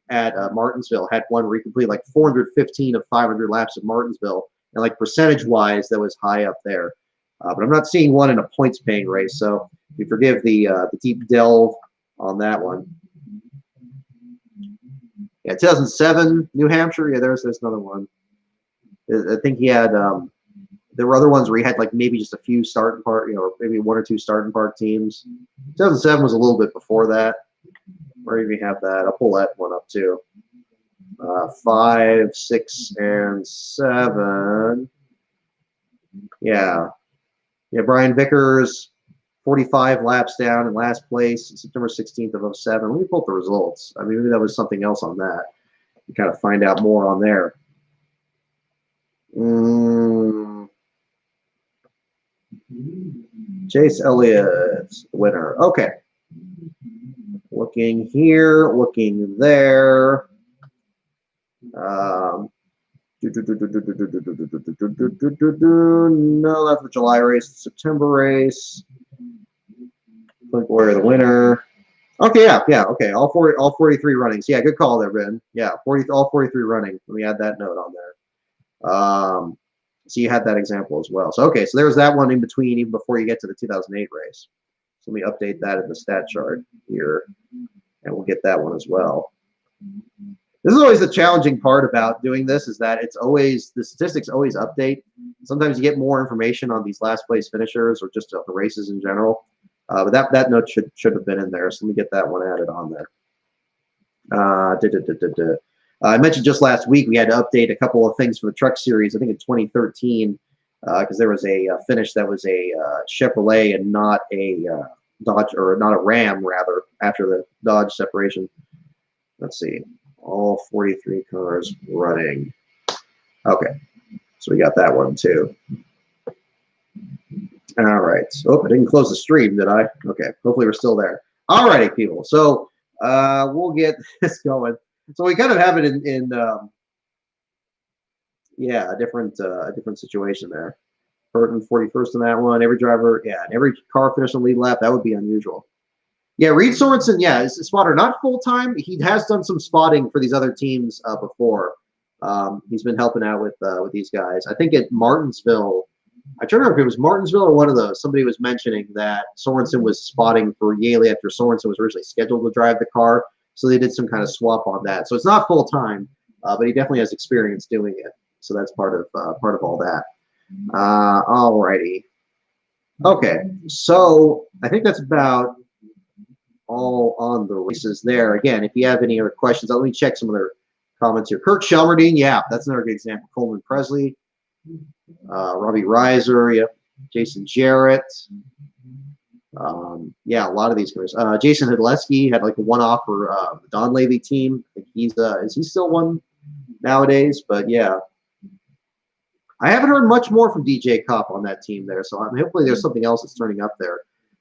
at Martinsville had one where he completed like 415 of 500 laps at Martinsville, and like percentage-wise, that was high up there. But I'm not seeing one in a points-paying race, so we forgive the deep delve on that one. Yeah, 2007 New Hampshire. Yeah, there's another one. I think he had. There were other ones where he had like maybe just a few starting part, maybe one or two starting part teams. 2007 was a little bit before that. Where do we have that? I'll pull that one up too. 5, 6, and 7. Yeah. Brian Vickers, 45 laps down in last place, September 16th of 07. Let me pull up the results. I mean, maybe that was something else on that. You kind of find out more on there. Chase Elliott's the winner. Okay. Looking here, looking there. No, that's the July race, the September race. Clint Boyer, the winner. Okay, yeah, okay. All 43 runnings. Yeah, good call there, Ben. Yeah, all 43 running. Let me add that note on there. So you had that example as well. So okay, so there's that one in between, even before you get to the 2008 race. So let me update that in the stat chart here, and we'll get that one as well. This is always the challenging part about doing this, is that it's always, the statistics always update. Sometimes you get more information on these last place finishers or just the races in general. But that note should have been in there. So let me get that one added on there. I mentioned just last week we had to update a couple of things for the Truck Series. I think in 2013, because there was a finish that was a Chevrolet and not a Dodge, or not a Ram rather, after the Dodge separation. Let's see, all 43 cars running. Okay, so we got that one too. All right. Oh, I didn't close the stream, did I? Okay. Hopefully we're still there. All righty, people. So we'll get this going. So we kind of have it in yeah, a different situation there. Burton 41st in that one. Every driver, yeah, and every car finished on lead lap. That would be unusual. Yeah, Reed Sorensen, yeah, is a spotter, not full time. He has done some spotting for these other teams before. He's been helping out with these guys. I think at Martinsville. I don't remember if it was Martinsville or one of those. Somebody was mentioning that Sorensen was spotting for Yaley after Sorensen was originally scheduled to drive the car. So they did some kind of swap on that. So it's not full time, but he definitely has experience doing it. So that's part of all that. All righty. Okay, so I think that's about all on the races there. Again, if you have any other questions, let me check some other comments here. Kirk Shelmerdine, yeah, that's another good example. Coleman Presley. Robbie Reiser, yep. Jason Jarrett. Yeah, a lot of these guys. Jason Hidleski had like a one-off for the Don Levy team. I think he's is he still one nowadays? But yeah, I haven't heard much more from DJ Kopp on that team there. So hopefully there's something else that's turning up there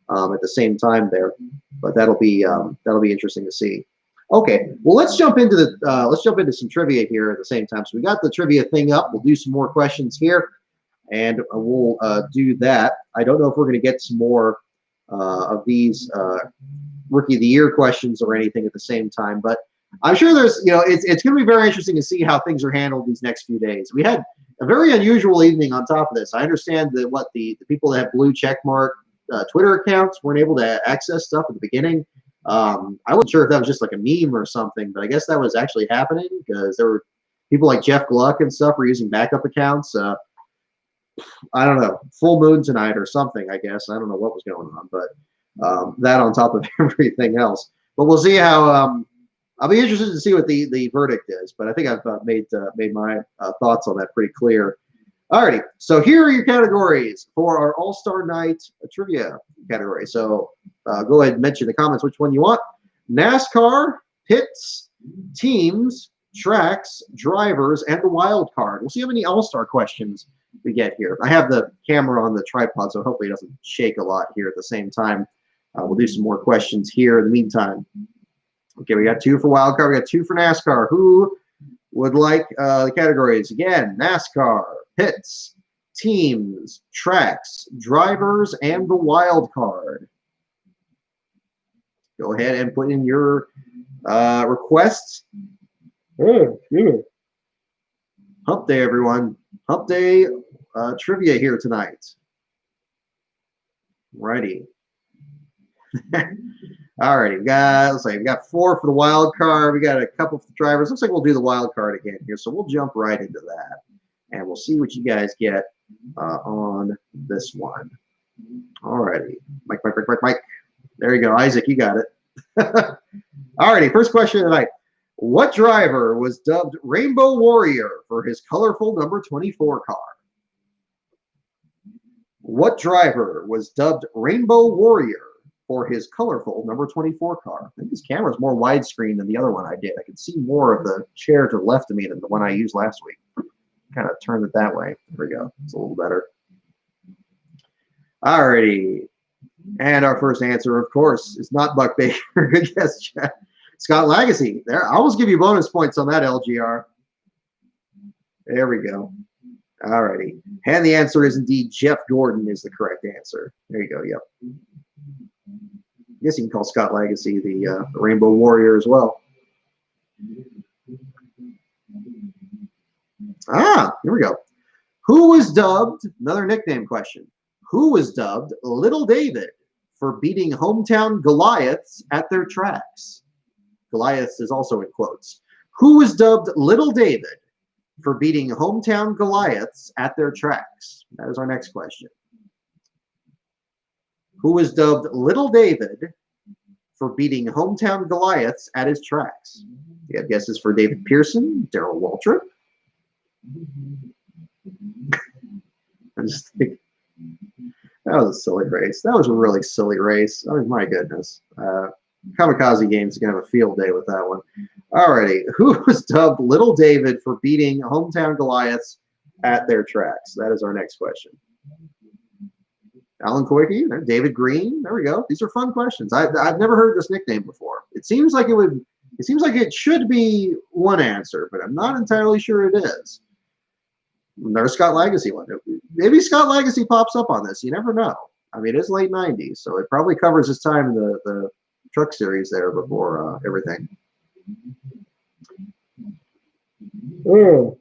at the same time there. But that'll be interesting to see. Okay, well let's jump into some trivia here at the same time. So we got the trivia thing up. We'll do some more questions here, and we'll do that. I don't know if we're going to get some more of these Rookie of the Year questions or anything at the same time, but I'm sure there's, it's going to be very interesting to see how things are handled these next few days. We had a very unusual evening on top of this. I understand that the people that have blue checkmark Twitter accounts weren't able to access stuff at the beginning. I wasn't sure if that was just like a meme or something, but I guess that was actually happening because there were people like Jeff Gluck and stuff were using backup accounts. I don't know, full moon tonight or something, I guess. I don't know what was going on, but that on top of everything else. But we'll see how I'll be interested to see what the verdict is, but I think I've made my thoughts on that pretty clear. Alrighty, so here are your categories for our All-Star Night trivia category. So go ahead and mention in the comments which one you want. NASCAR, pits, teams, tracks, drivers, and the wild card. We'll see how many All-Star questions we get here. I have the camera on the tripod, so hopefully it doesn't shake a lot here at the same time. We'll do some more questions here in the meantime. Okay, we got 2 for wild card. We got 2 for NASCAR. Who would like the categories? Again, NASCAR. pits, teams, tracks, drivers, and the wild card. Go ahead and put in your requests. Oh, yeah. Hump day, everyone. Hump day trivia here tonight. Righty. Alrighty, we got 4 for the wild card. We got a couple for the drivers. Looks like we'll do the wild card again here, so we'll jump right into that, and we'll see what you guys get on this one. Alrighty, Mike. There you go, Isaac, you got it. Alrighty, first question tonight. What driver was dubbed Rainbow Warrior for his colorful number 24 car? What driver was dubbed Rainbow Warrior for his colorful number 24 car? I think this camera's more widescreen than the other one I did. I could see more of the chair to the left of me than the one I used last week. Kind of turned it that way. There we go. It's a little better. Alrighty. And our first answer, of course, is not Buck Baker. Good guess, Chad. Scott Lagasse. There, I always give you bonus points on that, LGR. There we go. Alrighty. And the answer is indeed Jeff Gordon is the correct answer. There you go. Yep. I guess you can call Scott Lagasse the Rainbow Warrior as well. Here we go. Who was dubbed, another nickname question, who was dubbed Little David for beating hometown Goliaths at their tracks? Goliaths is also in quotes. Who was dubbed Little David for beating hometown Goliaths at their tracks? That is our next question. Who was dubbed Little David for beating hometown Goliaths at his tracks? You have guesses for David Pearson, Darrell Waltrip. I'm just thinking, that was a silly race. That was a really silly race. I mean, my goodness. Kamikaze Games is going to have a field day with that one. Alrighty. Who was dubbed Little David for beating hometown Goliaths at their tracks? That is our next question. Alan Koike, David Green. There we go. These are fun questions. I've never heard this nickname before. It seems like it should be one answer, but I'm not entirely sure it is. There's Scott Lagasse one. Maybe Scott Lagasse pops up on this. You never know. I mean, it's late 90s, so it probably covers his time in the truck series there before everything. Oh,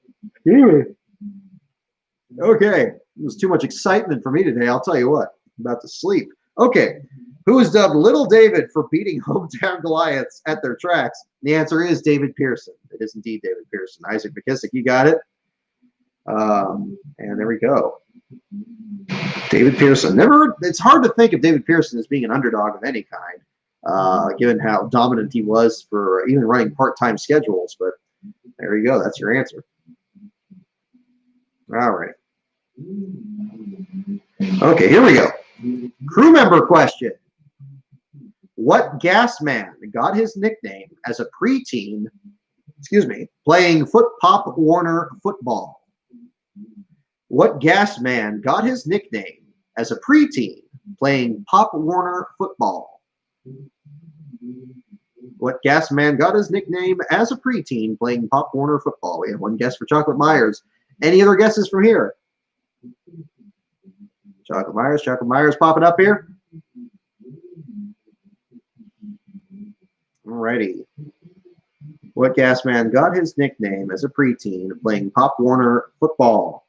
okay. It was too much excitement for me today. I'll tell you what. I'm about to sleep. Okay. Who is dubbed Little David for beating hometown Goliaths at their tracks? The answer is David Pearson. It is indeed David Pearson. Isaac McKissick, you got it. And there we go. David Pearson. It's hard to think of David Pearson as being an underdog of any kind, given how dominant he was for even running part-time schedules. But there you go. That's your answer. All right. Okay, here we go. Crew member question. What gas man got his nickname as a preteen, playing Pop Warner football? What gas man got his nickname as a preteen playing Pop Warner football? What gas man got his nickname as a preteen playing Pop Warner football? We have one guess for Chocolate Myers. Any other guesses from here? Chocolate Myers popping up here. Alrighty. What gas man got his nickname as a preteen playing Pop Warner football?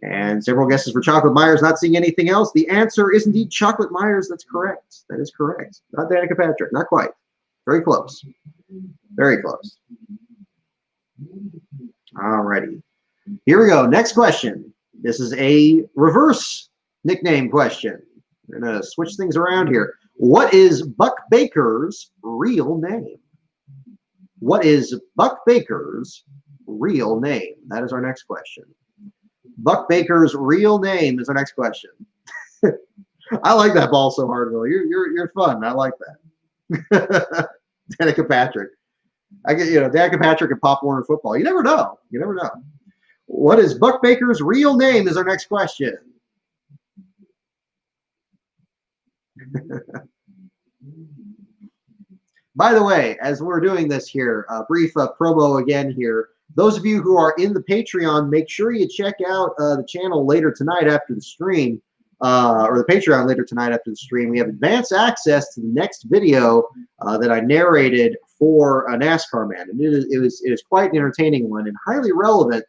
And several guesses for Chocolate Myers, not seeing anything else. The answer is indeed Chocolate Myers. That's correct. That is correct. Not Danica Patrick. Not quite. Very close. Very close. Alrighty. Here we go. Next question. This is a reverse nickname question. We're going to switch things around here. What is Buck Baker's real name? What is Buck Baker's real name? That is our next question. Buck Baker's real name is our next question. I like that ball so hard, Will. You're fun. I like that. Danica Patrick. Danica Patrick and Pop Warner football. You never know. You never know. What is Buck Baker's real name is our next question. By the way, as we're doing this here, a brief promo again here. Those of you who are in the Patreon, make sure you check out the channel later tonight after the stream, or the Patreon later tonight after the stream. We have advanced access to the next video that I narrated for a NASCAR man, and it is quite an entertaining one and highly relevant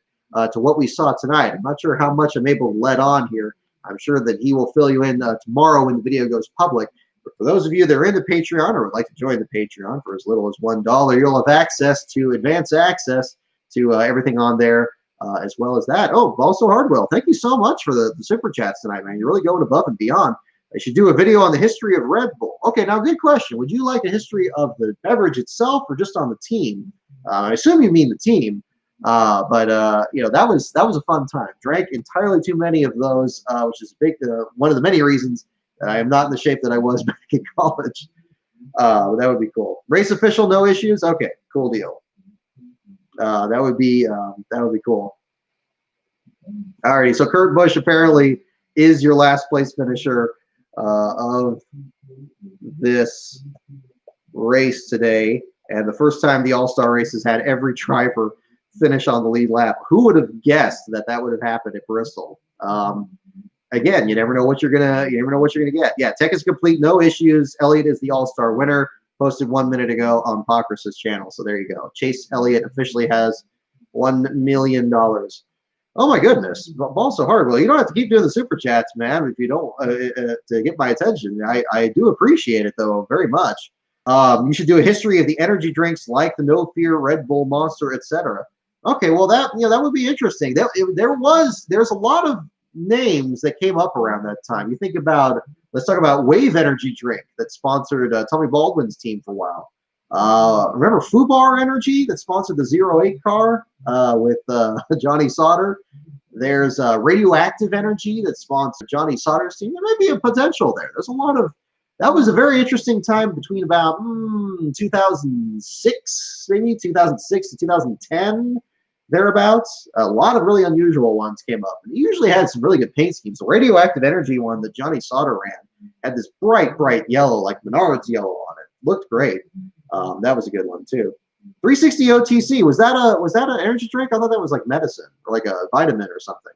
to what we saw tonight. I'm not sure how much I'm able to let on here. I'm sure that he will fill you in tomorrow when the video goes public. But for those of you that are in the Patreon or would like to join the Patreon for as little as $1, you'll have access to advanced access to everything on there, as well as that. Oh, also Hardwell, thank you so much for the super chats tonight, man. You're really going above and beyond. I should do a video on the history of Red Bull. Okay, now good question. Would you like a history of the beverage itself or just on the team? I assume you mean the team. But you know, that was a fun time. Drank entirely too many of those, which is big. One of the many reasons that I am not in the shape that I was back in college. That would be cool. Race official, no issues. Okay, cool deal. That would be cool. Alrighty, so Kurt Busch apparently is your last place finisher of this race today, and the first time the All-Star races had every driver finish on the lead lap. Who would have guessed that would have happened at Bristol? Again, you never know what you're gonna get. Yeah, tech is complete, no issues. Elliott is the All-Star winner. Posted 1 minute ago on Pockrace's channel. So there you go. Chase Elliott officially has $1 million. Oh my goodness, ball so hard. Well, you don't have to keep doing the super chats, man. If you don't to get my attention, I do appreciate it though very much. You should do a history of the energy drinks like the No Fear, Red Bull, Monster, etc. Okay, well that would be interesting. There's a lot of names that came up around that time. You think about, let's talk about Wave Energy drink that sponsored Tommy Baldwin's team for a while. Remember Fubar Energy that sponsored the 08 car with Johnny Sauter? There's Radioactive Energy that sponsored Johnny Sauter's team. There might be a potential there. There's a lot of, that was a very interesting time between about 2006, maybe 2006 to 2010, thereabouts. A lot of really unusual ones came up. And he usually had some really good paint schemes. The Radioactive Energy one that Johnny Sauter ran had this bright yellow, like Menard's yellow on it. Looked great. That was a good one too. 360 OTC, was that an energy drink? I thought that was like medicine or like a vitamin or something.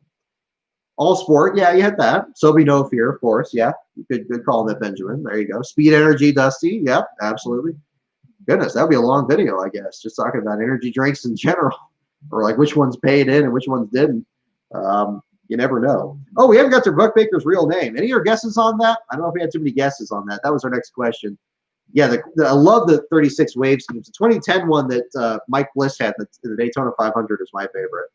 All Sport, yeah, you had that. So be No Fear, of course, yeah. Good call on that, Benjamin. There you go. Speed Energy, Dusty, yeah, absolutely. Goodness, that would be a long video, I guess, just talking about energy drinks in general, or like which ones paid in and which ones didn't. You never know. Oh, we haven't got to Buck Baker's real name. Any of your guesses on that? I don't know if we had too many guesses on that. That was our next question. Yeah, I love the 36 wave schemes. The 2010 one that Mike Bliss had, the Daytona 500 is my favorite.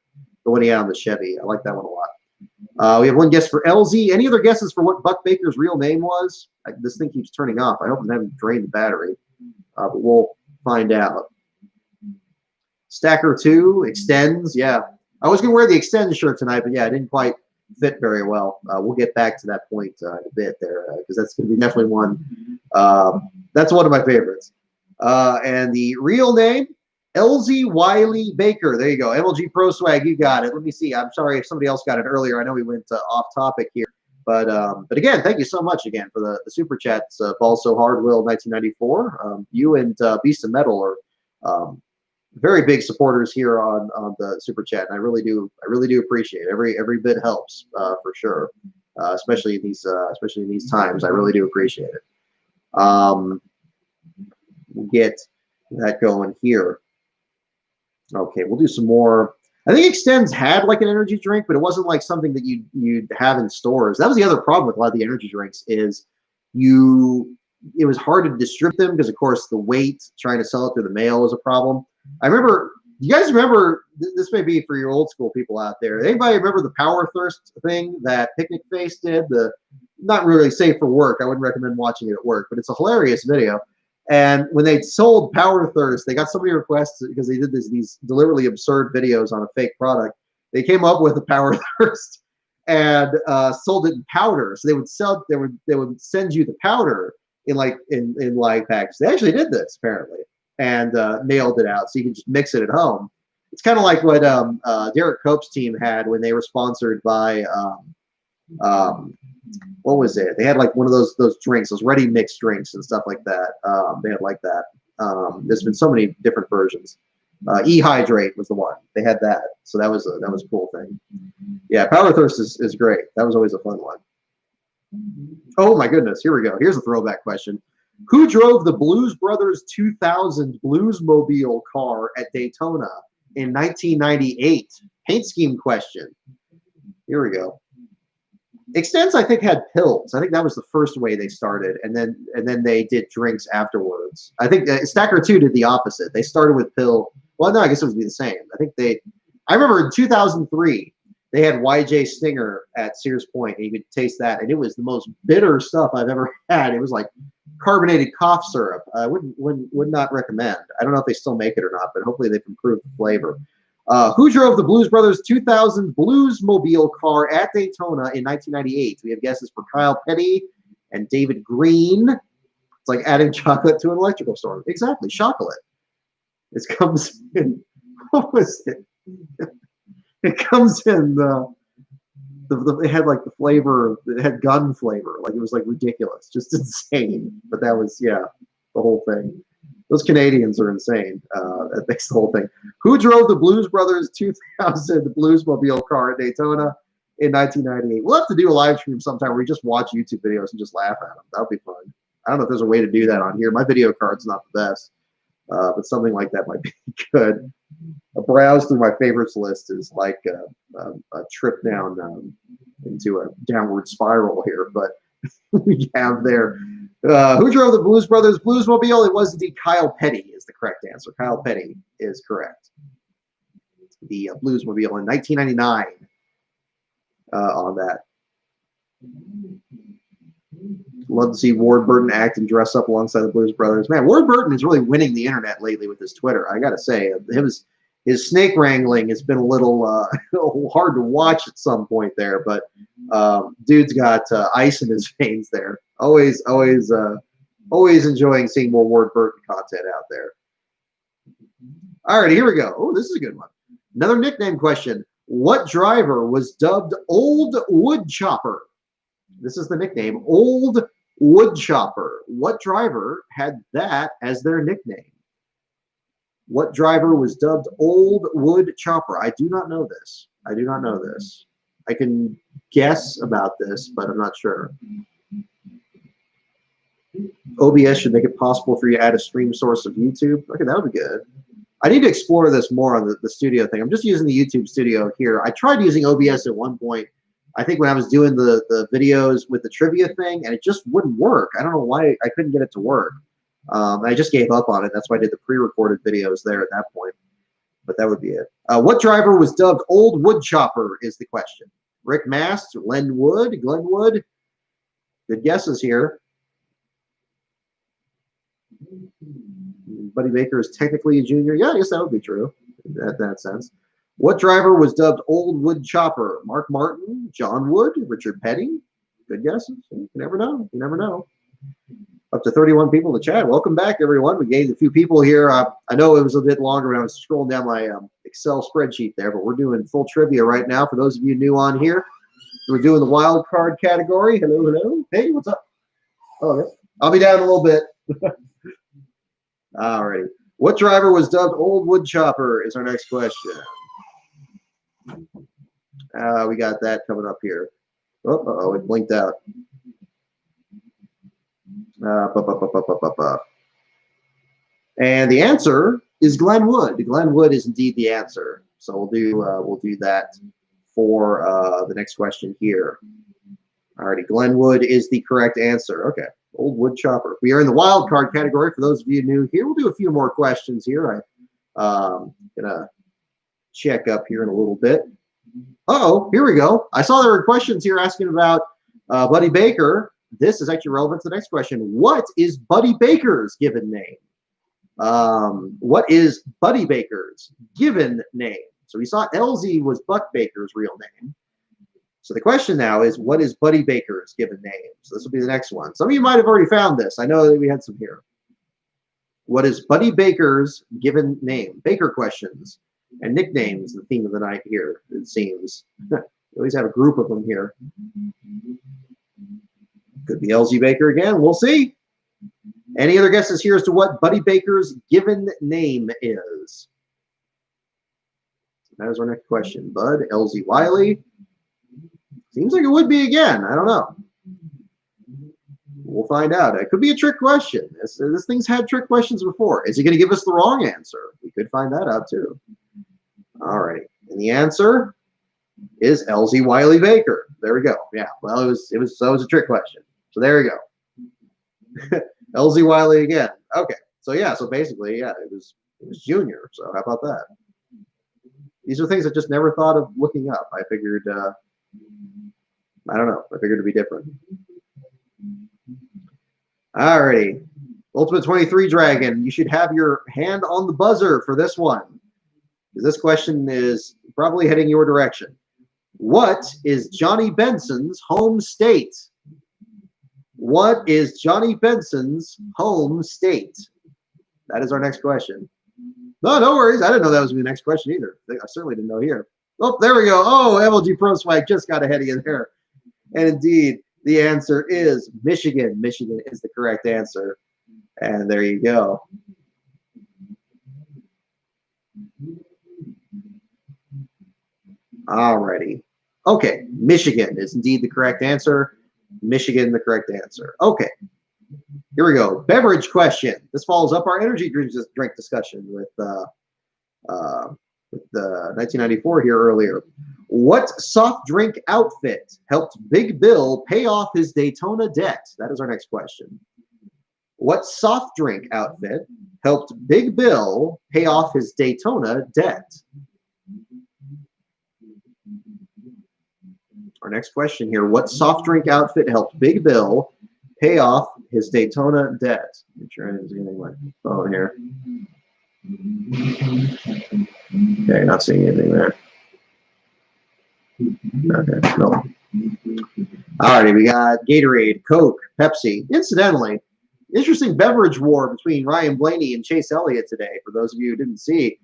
The one he had on the Chevy. I like that one a lot. We have one guess for LZ. Any other guesses for what Buck Baker's real name was? This thing keeps turning off. I hope I haven't drained the battery, but we'll find out. Stacker 2 extends. Yeah, I was going to wear the extend shirt tonight, but yeah, it didn't quite fit very well. We'll get back to that point in a bit there, because that's going to be definitely one. That's one of my favorites. And the real name, LZ Wiley Baker. There you go. MLG Pro Swag, you got it. Let me see. I'm sorry if somebody else got it earlier. I know we went off topic here. But again, thank you so much again for the super chats. Ball So Hard Will 1994. You and Beast of Metal are very big supporters here on the super chat, and I really do appreciate it. Every bit helps for sure, especially in these times. I really do appreciate it. We'll get that going here. Okay, we'll do some more. I think Extends had like an energy drink, but it wasn't like something that you'd have in stores. That was the other problem with a lot of the energy drinks is it was hard to distribute them because, of course, the weight, trying to sell it through the mail was a problem. I remember, you guys remember, this may be for your old school people out there. Anybody remember the Power Thirst thing that Picnic Face did? Not really safe for work. I wouldn't recommend watching it at work, but it's a hilarious video. And when they sold Power Thirst, they got so many requests because they did these deliberately absurd videos on a fake product. They came up with a Power Thirst and sold it in powder. So they would send you the powder in live packs. They actually did this apparently and mailed it out so you can just mix it at home. It's kind of like what Derek Cope's team had when they were sponsored by what was it? They had like one of those drinks, those ready mixed drinks and stuff like that. They had like that. There's been so many different versions. E-Hydrate was the one. They had that. So that was a cool thing. Yeah, Power Thirst is great. That was always a fun one. Oh my goodness, here we go. Here's a throwback question. Who drove the Blues Brothers 2000 Bluesmobile car at Daytona in 1998? Paint scheme question. Here we go. Extents, I think, had pills. I think that was the first way they started, and then they did drinks afterwards. I think Stacker 2 did the opposite. They started with pill. Well, no, I guess it would be the same. I remember in 2003, they had YJ Stinger at Sears Point, and you could taste that, and it was the most bitter stuff I've ever had. It was like carbonated cough syrup. I would not recommend. I don't know if they still make it or not, but hopefully they've improved the flavor. Who drove the Blues Brothers 2000 Bluesmobile car at Daytona in 1998? We have guesses for Kyle Petty and David Green. It's like adding chocolate to an electrical storm. Exactly, chocolate. It comes in. What was it? It comes in it had like the flavor. It had gun flavor. Like it was like ridiculous, just insane. But that was the whole thing. Those Canadians are insane. That makes the whole thing. Who drove the Blues Brothers 2000 Bluesmobile car at Daytona in 1998? We'll have to do a live stream sometime where we just watch YouTube videos and just laugh at them. That would be fun. I don't know if there's a way to do that on here. My video card's not the best, but something like that might be good. A browse through my favorites list is like a trip down into a downward spiral here, but we have there. Who drove the Blues Brothers Bluesmobile? It was indeed Kyle Petty is the correct answer. Kyle Petty is correct. The Bluesmobile in 1999 on that. Love to see Ward Burton act and dress up alongside the Blues Brothers. Man, Ward Burton is really winning the internet lately with his Twitter. I got to say, his snake wrangling has been a little hard to watch at some point there, but dude's got ice in his veins there. Always enjoying seeing more Ward Burton content out there. All right, here we go. Oh, this is a good one. Another nickname question. What driver was dubbed Old Wood Chopper? This is the nickname, Old Wood Chopper. What driver had that as their nickname? What driver was dubbed Old Wood Chopper? I do not know this. I can guess about this, but I'm not sure. OBS should make it possible for you to add a stream source of YouTube. Okay, that would be good. I need to explore this more on the studio thing. I'm just using the YouTube studio here. I tried using OBS at one point. I think when I was doing the videos with the trivia thing, and it just wouldn't work. I don't know why I couldn't get it to work. I just gave up on it. That's why I did the pre-recorded videos there at that point. But that would be it. What driver was dubbed Old Wood Chopper is the question. Rick Mast, Glenn Wood. Good guesses here. Buddy Baker is technically a junior. Yeah, I guess that would be true in that sense. What driver was dubbed Old Wood Chopper? Mark Martin, John Wood, Richard Petty. Good guesses. You never know. You never know. Up to 31 people in the chat. Welcome back, everyone. We gained a few people here. I know it was a bit longer when I was scrolling down my Excel spreadsheet there, but we're doing full trivia right now. For those of you new on here, we're doing the wild card category. Hello. Hey, what's up? Oh, okay. I'll be down a little bit. All righty. What driver was dubbed Old Wood Chopper is our next question. We got that coming up here. Oh, it blinked out. And the answer is Glenn Wood. Glenn Wood is indeed the answer. So we'll do that for the next question here. Alrighty, Glenn Wood is the correct answer. Okay, Old Wood Chopper. We are in the wild card category. For those of you new here, we'll do a few more questions here. I'm gonna check up here in a little bit. Uh-oh, here we go. I saw there were questions here asking about Buddy Baker. This is actually relevant to the next question. What is Buddy Baker's given name? What is Buddy Baker's given name? So we saw LZ was Buck Baker's real name. So the question now is, what is Buddy Baker's given name? So this will be the next one. Some of you might have already found this. I know that we had some here. What is Buddy Baker's given name? Baker questions and nicknames, the theme of the night here, it seems. We always have a group of them here. Could be LZ Baker again. We'll see. Any other guesses here as to what Buddy Baker's given name is? That is our next question. Bud, LZ Wiley. Seems like it would be again. I don't know. We'll find out. It could be a trick question. This thing's had trick questions before. Is he going to give us the wrong answer? We could find that out too. All right. And the answer is LZ Wiley Baker. There we go. Yeah. Well, it was a trick question. So there we go. LZ Wiley again. Okay. So yeah. So basically, yeah, it was Junior. So how about that? These are things I just never thought of looking up. I figured. I don't know. I figured it'd be different. Alrighty. Ultimate 23 Dragon, you should have your hand on the buzzer for this one. This question is probably heading your direction. What is Johnny Benson's home state? What is Johnny Benson's home state? That is our next question. No, no worries. I didn't know that was going to be the next question either. I certainly didn't know here. Oh, there we go. Oh, MLG Pro Swag just got ahead of you there. And indeed, the answer is Michigan. Michigan is the correct answer. And there you go. Alrighty. Okay, Michigan is indeed the correct answer. Michigan, the correct answer. Okay, here we go. Beverage question. This follows up our energy drink discussion with the 1994 here earlier. What soft drink outfit helped Big Bill pay off his Daytona debt? That is our next question. What soft drink outfit helped Big Bill pay off his Daytona debt? Our next question here. What soft drink outfit helped Big Bill pay off his Daytona debt? Make sure I didn't see anything on my phone here. Okay, not seeing anything there. Okay, no. Alrighty, we got Gatorade, Coke, Pepsi. Incidentally, interesting beverage war between Ryan Blaney and Chase Elliott today. For those of you who didn't see,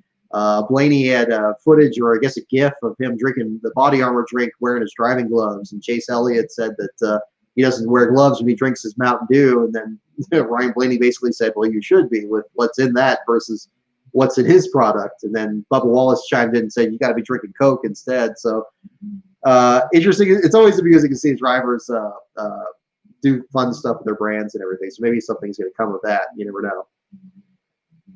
Blaney had footage, or I guess a GIF, of him drinking the Body Armor drink wearing his driving gloves. And Chase Elliott said that he doesn't wear gloves when he drinks his Mountain Dew. And then Ryan Blaney basically said, well, you should be, with what's in that versus what's in his product. And then Bubba Wallace chimed in and said, you got to be drinking Coke instead. So interesting. It's always amusing to see drivers do fun stuff with their brands and everything. So maybe something's going to come of that. You never know.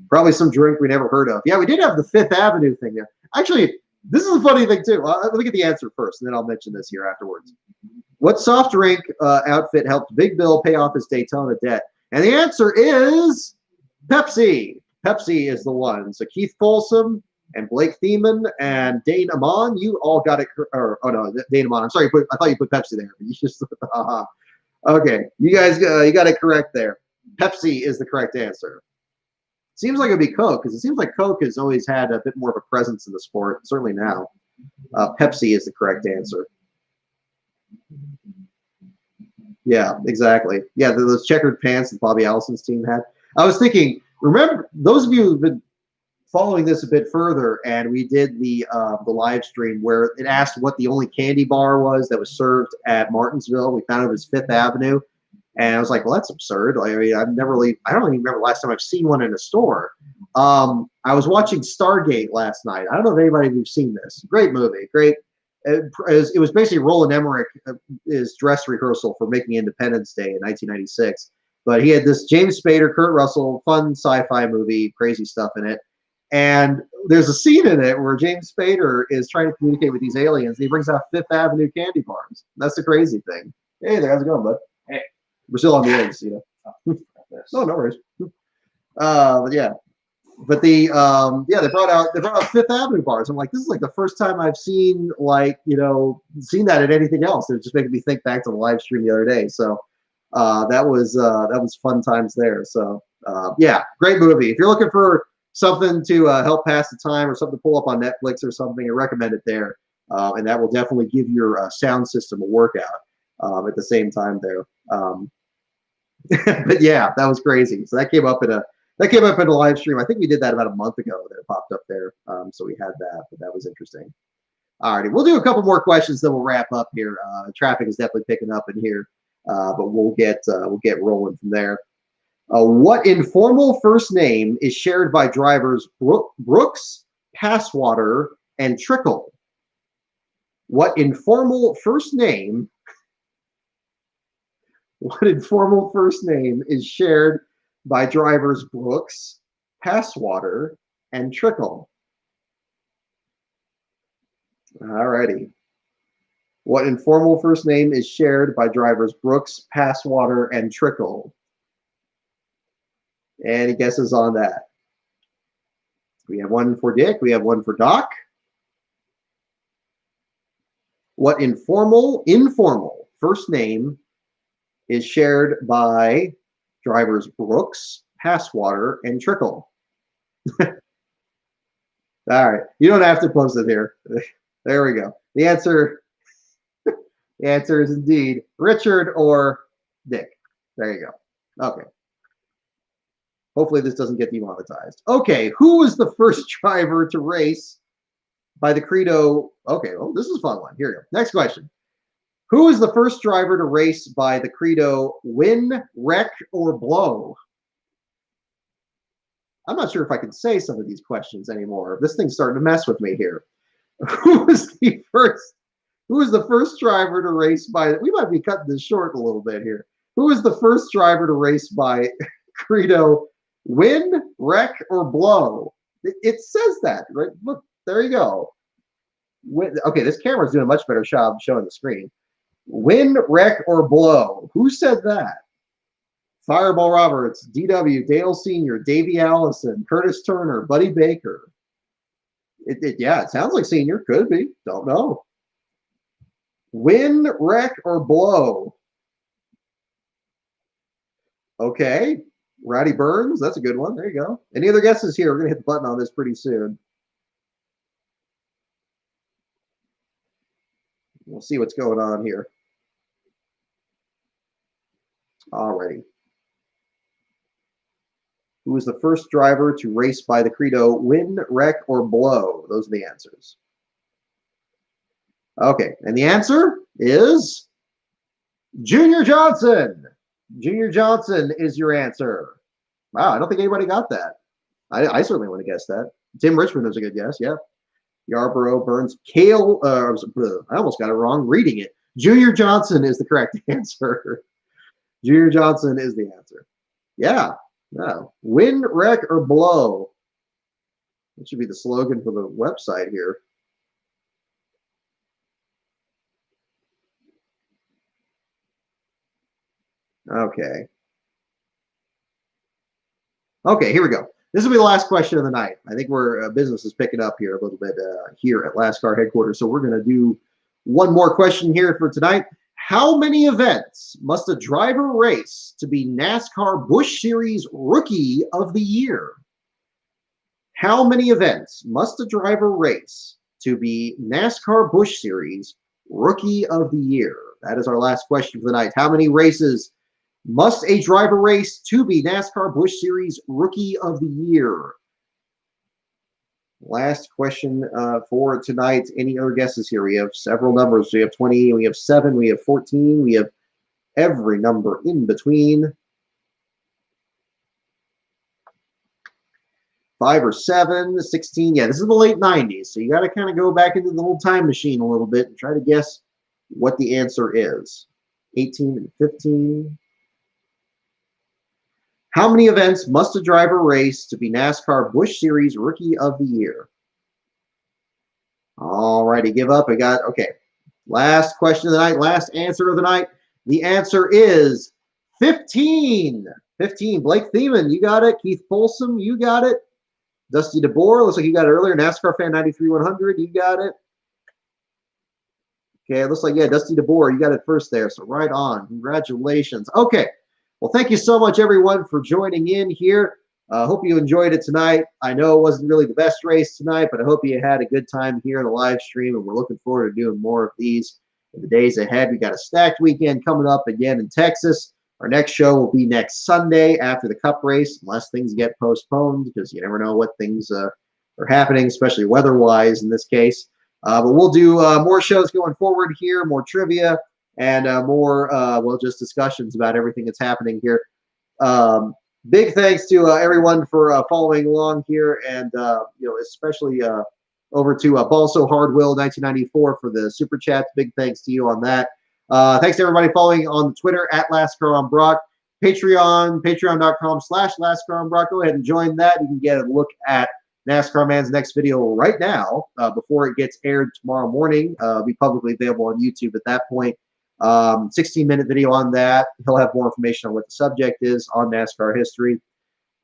Probably some drink we never heard of. Yeah, we did have the Fifth Avenue thing there. Actually, this is a funny thing too. Let me get the answer first, and then I'll mention this here afterwards. What soft drink outfit helped Big Bill pay off his Daytona debt? And the answer is Pepsi. Pepsi is the one. So Keith Folsom and Blake Thiemann and Dane Amon, you all got it. Oh no, Dane Amon. I'm sorry, I thought you put Pepsi there. You just okay. You guys, you got it correct there. Pepsi is the correct answer. Seems like it'd be Coke, because it seems like Coke has always had a bit more of a presence in the sport. Certainly now, Pepsi is the correct answer. Yeah, exactly. Yeah, those checkered pants that Bobby Allison's team had. I was thinking, remember, those of you who've been following this a bit further, and we did the live stream where it asked what the only candy bar was that was served at Martinsville. We found it was Fifth Avenue. And I was like, well, that's absurd. I mean, I don't even remember last time I've seen one in a store. I was watching Stargate last night. I don't know if anybody who's seen this. Great movie. Great. It was basically Roland Emmerich's dress rehearsal for making Independence Day in 1996. But he had this James Spader, Kurt Russell, fun sci-fi movie, crazy stuff in it. And there's a scene in it where James Spader is trying to communicate with these aliens. He brings out Fifth Avenue candy bars. That's the crazy thing. Hey there, how's it going, bud? Hey. We're still on the eggs, you know. No worries. But yeah, but they brought out Fifth Avenue bars. I'm like, this is like the first time I've seen seen that at anything else. It was just making me think back to the live stream the other day. So that was fun times there. So yeah, great movie. If you're looking for something to help pass the time or something to pull up on Netflix or something, I recommend it there. And that will definitely give your sound system a workout at the same time there. But yeah, that was crazy. So that came up in a live stream. I think we did that about a month ago that it popped up there. So we had that, but that was interesting. All righty, we'll do a couple more questions, then we'll wrap up here. Traffic is definitely picking up in here, but we'll get rolling from there. What informal first name is shared by drivers Brooks, Passwater, and Trickle. What informal first name is shared by drivers Brooks, Passwater, and Trickle? Alrighty. What informal first name is shared by drivers Brooks, Passwater, and Trickle? Any guesses on that? We have one for Dick. We have one for Doc. What informal first name is shared by drivers Brooks, Passwater, and Trickle? All right. You don't have to post it here. There we go. The answer is indeed Richard or Dick. There you go. Okay. Hopefully this doesn't get demonetized. Okay, who was the first driver to race by the credo? Okay, well, this is a fun one. Here we go. Next question. Who was the first driver to race by the credo win, wreck, or blow? I'm not sure if I can say some of these questions anymore. This thing's starting to mess with me here. Who was the first driver to race by? We might be cutting this short a little bit here. Who was the first driver to race by credo win, wreck, or blow? It says that, right? Look, there you go. Okay, this camera's doing a much better job showing the screen. Win, wreck, or blow. Who said that? Fireball Roberts, DW, Dale Sr., Davey Allison, Curtis Turner, Buddy Baker. Yeah, it sounds like Senior. Could be. Don't know. Win, wreck, or blow? Okay. Roddy Burns, that's a good one. There you go. Any other guesses here? We're going to hit the button on this pretty soon. We'll see what's going on here. Alrighty. Who was the first driver to race by the credo win, wreck, or blow? Those are the answers. Okay, and the answer is Junior Johnson. Junior Johnson is your answer. Wow, I don't think anybody got that. I certainly want to guess that. Tim Richmond was a good guess, yeah. Yarborough, Burns, Cale, I almost got it wrong reading it. Junior Johnson is the correct answer. Junior Johnson is the answer. Yeah, no. Win, wreck, or blow. That should be the slogan for the website here. Okay. Okay, here we go. This will be the last question of the night. I think we're business is picking up here a little bit here at NASCAR headquarters. So we're going to do one more question here for tonight. How many events must a driver race to be NASCAR Busch Series Rookie of the Year? How many events must a driver race to be NASCAR Busch Series Rookie of the Year? That is our last question for the night. How many races must a driver race to be NASCAR Busch Series Rookie of the Year? Last question for tonight. Any other guesses here? We have several numbers. We have 20, we have 7, we have 14, we have every number in between. 5 or 7, 16. Yeah, this is the late 90s. So you got to kind of go back into the old time machine a little bit and try to guess what the answer is. 18 and 15. How many events must a driver race to be NASCAR Busch Series Rookie of the Year? All righty, give up. I got, okay. Last question of the night, last answer of the night. The answer is 15. 15. Blake Thiemann, you got it. Keith Folsom, you got it. Dusty DeBoer, looks like you got it earlier. NASCAR Fan 93-100, you got it. Okay, it looks like, yeah, Dusty DeBoer, you got it first there. So right on. Congratulations. Okay. Well, thank you so much, everyone, for joining in here. Hope you enjoyed it tonight. I know it wasn't really the best race tonight, but I hope you had a good time here in the live stream, and we're looking forward to doing more of these in the days ahead. We got a stacked weekend coming up again in Texas. Our next show will be next Sunday after the Cup race, unless things get postponed, because you never know what things are happening, especially weather-wise in this case. But we'll do more shows going forward here, more trivia, and more, well, just discussions about everything that's happening here. Big thanks to everyone for following along here, and you know, especially over to Balso Hardwill 1994 for the super chats. Big thanks to you on that. Thanks to everybody following on Twitter at LastCar on Brock. Patreon, patreon.com/LastCarOnBrock. Go ahead and join that. You can get a look at NASCAR Man's next video right now before it gets aired tomorrow morning. It'll be publicly available on YouTube at that point. 16-minute video on that. He'll have more information on what the subject is on NASCAR history.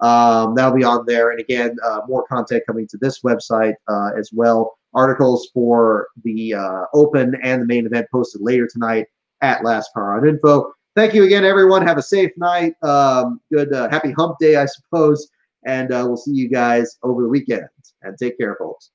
That'll be on there. And again, more content coming to this website as well. Articles for the Open and the main event posted later tonight at LastCar on Info. Thank you again, everyone. Have a safe night. Good, happy hump day, I suppose. And we'll see you guys over the weekend. And take care, folks.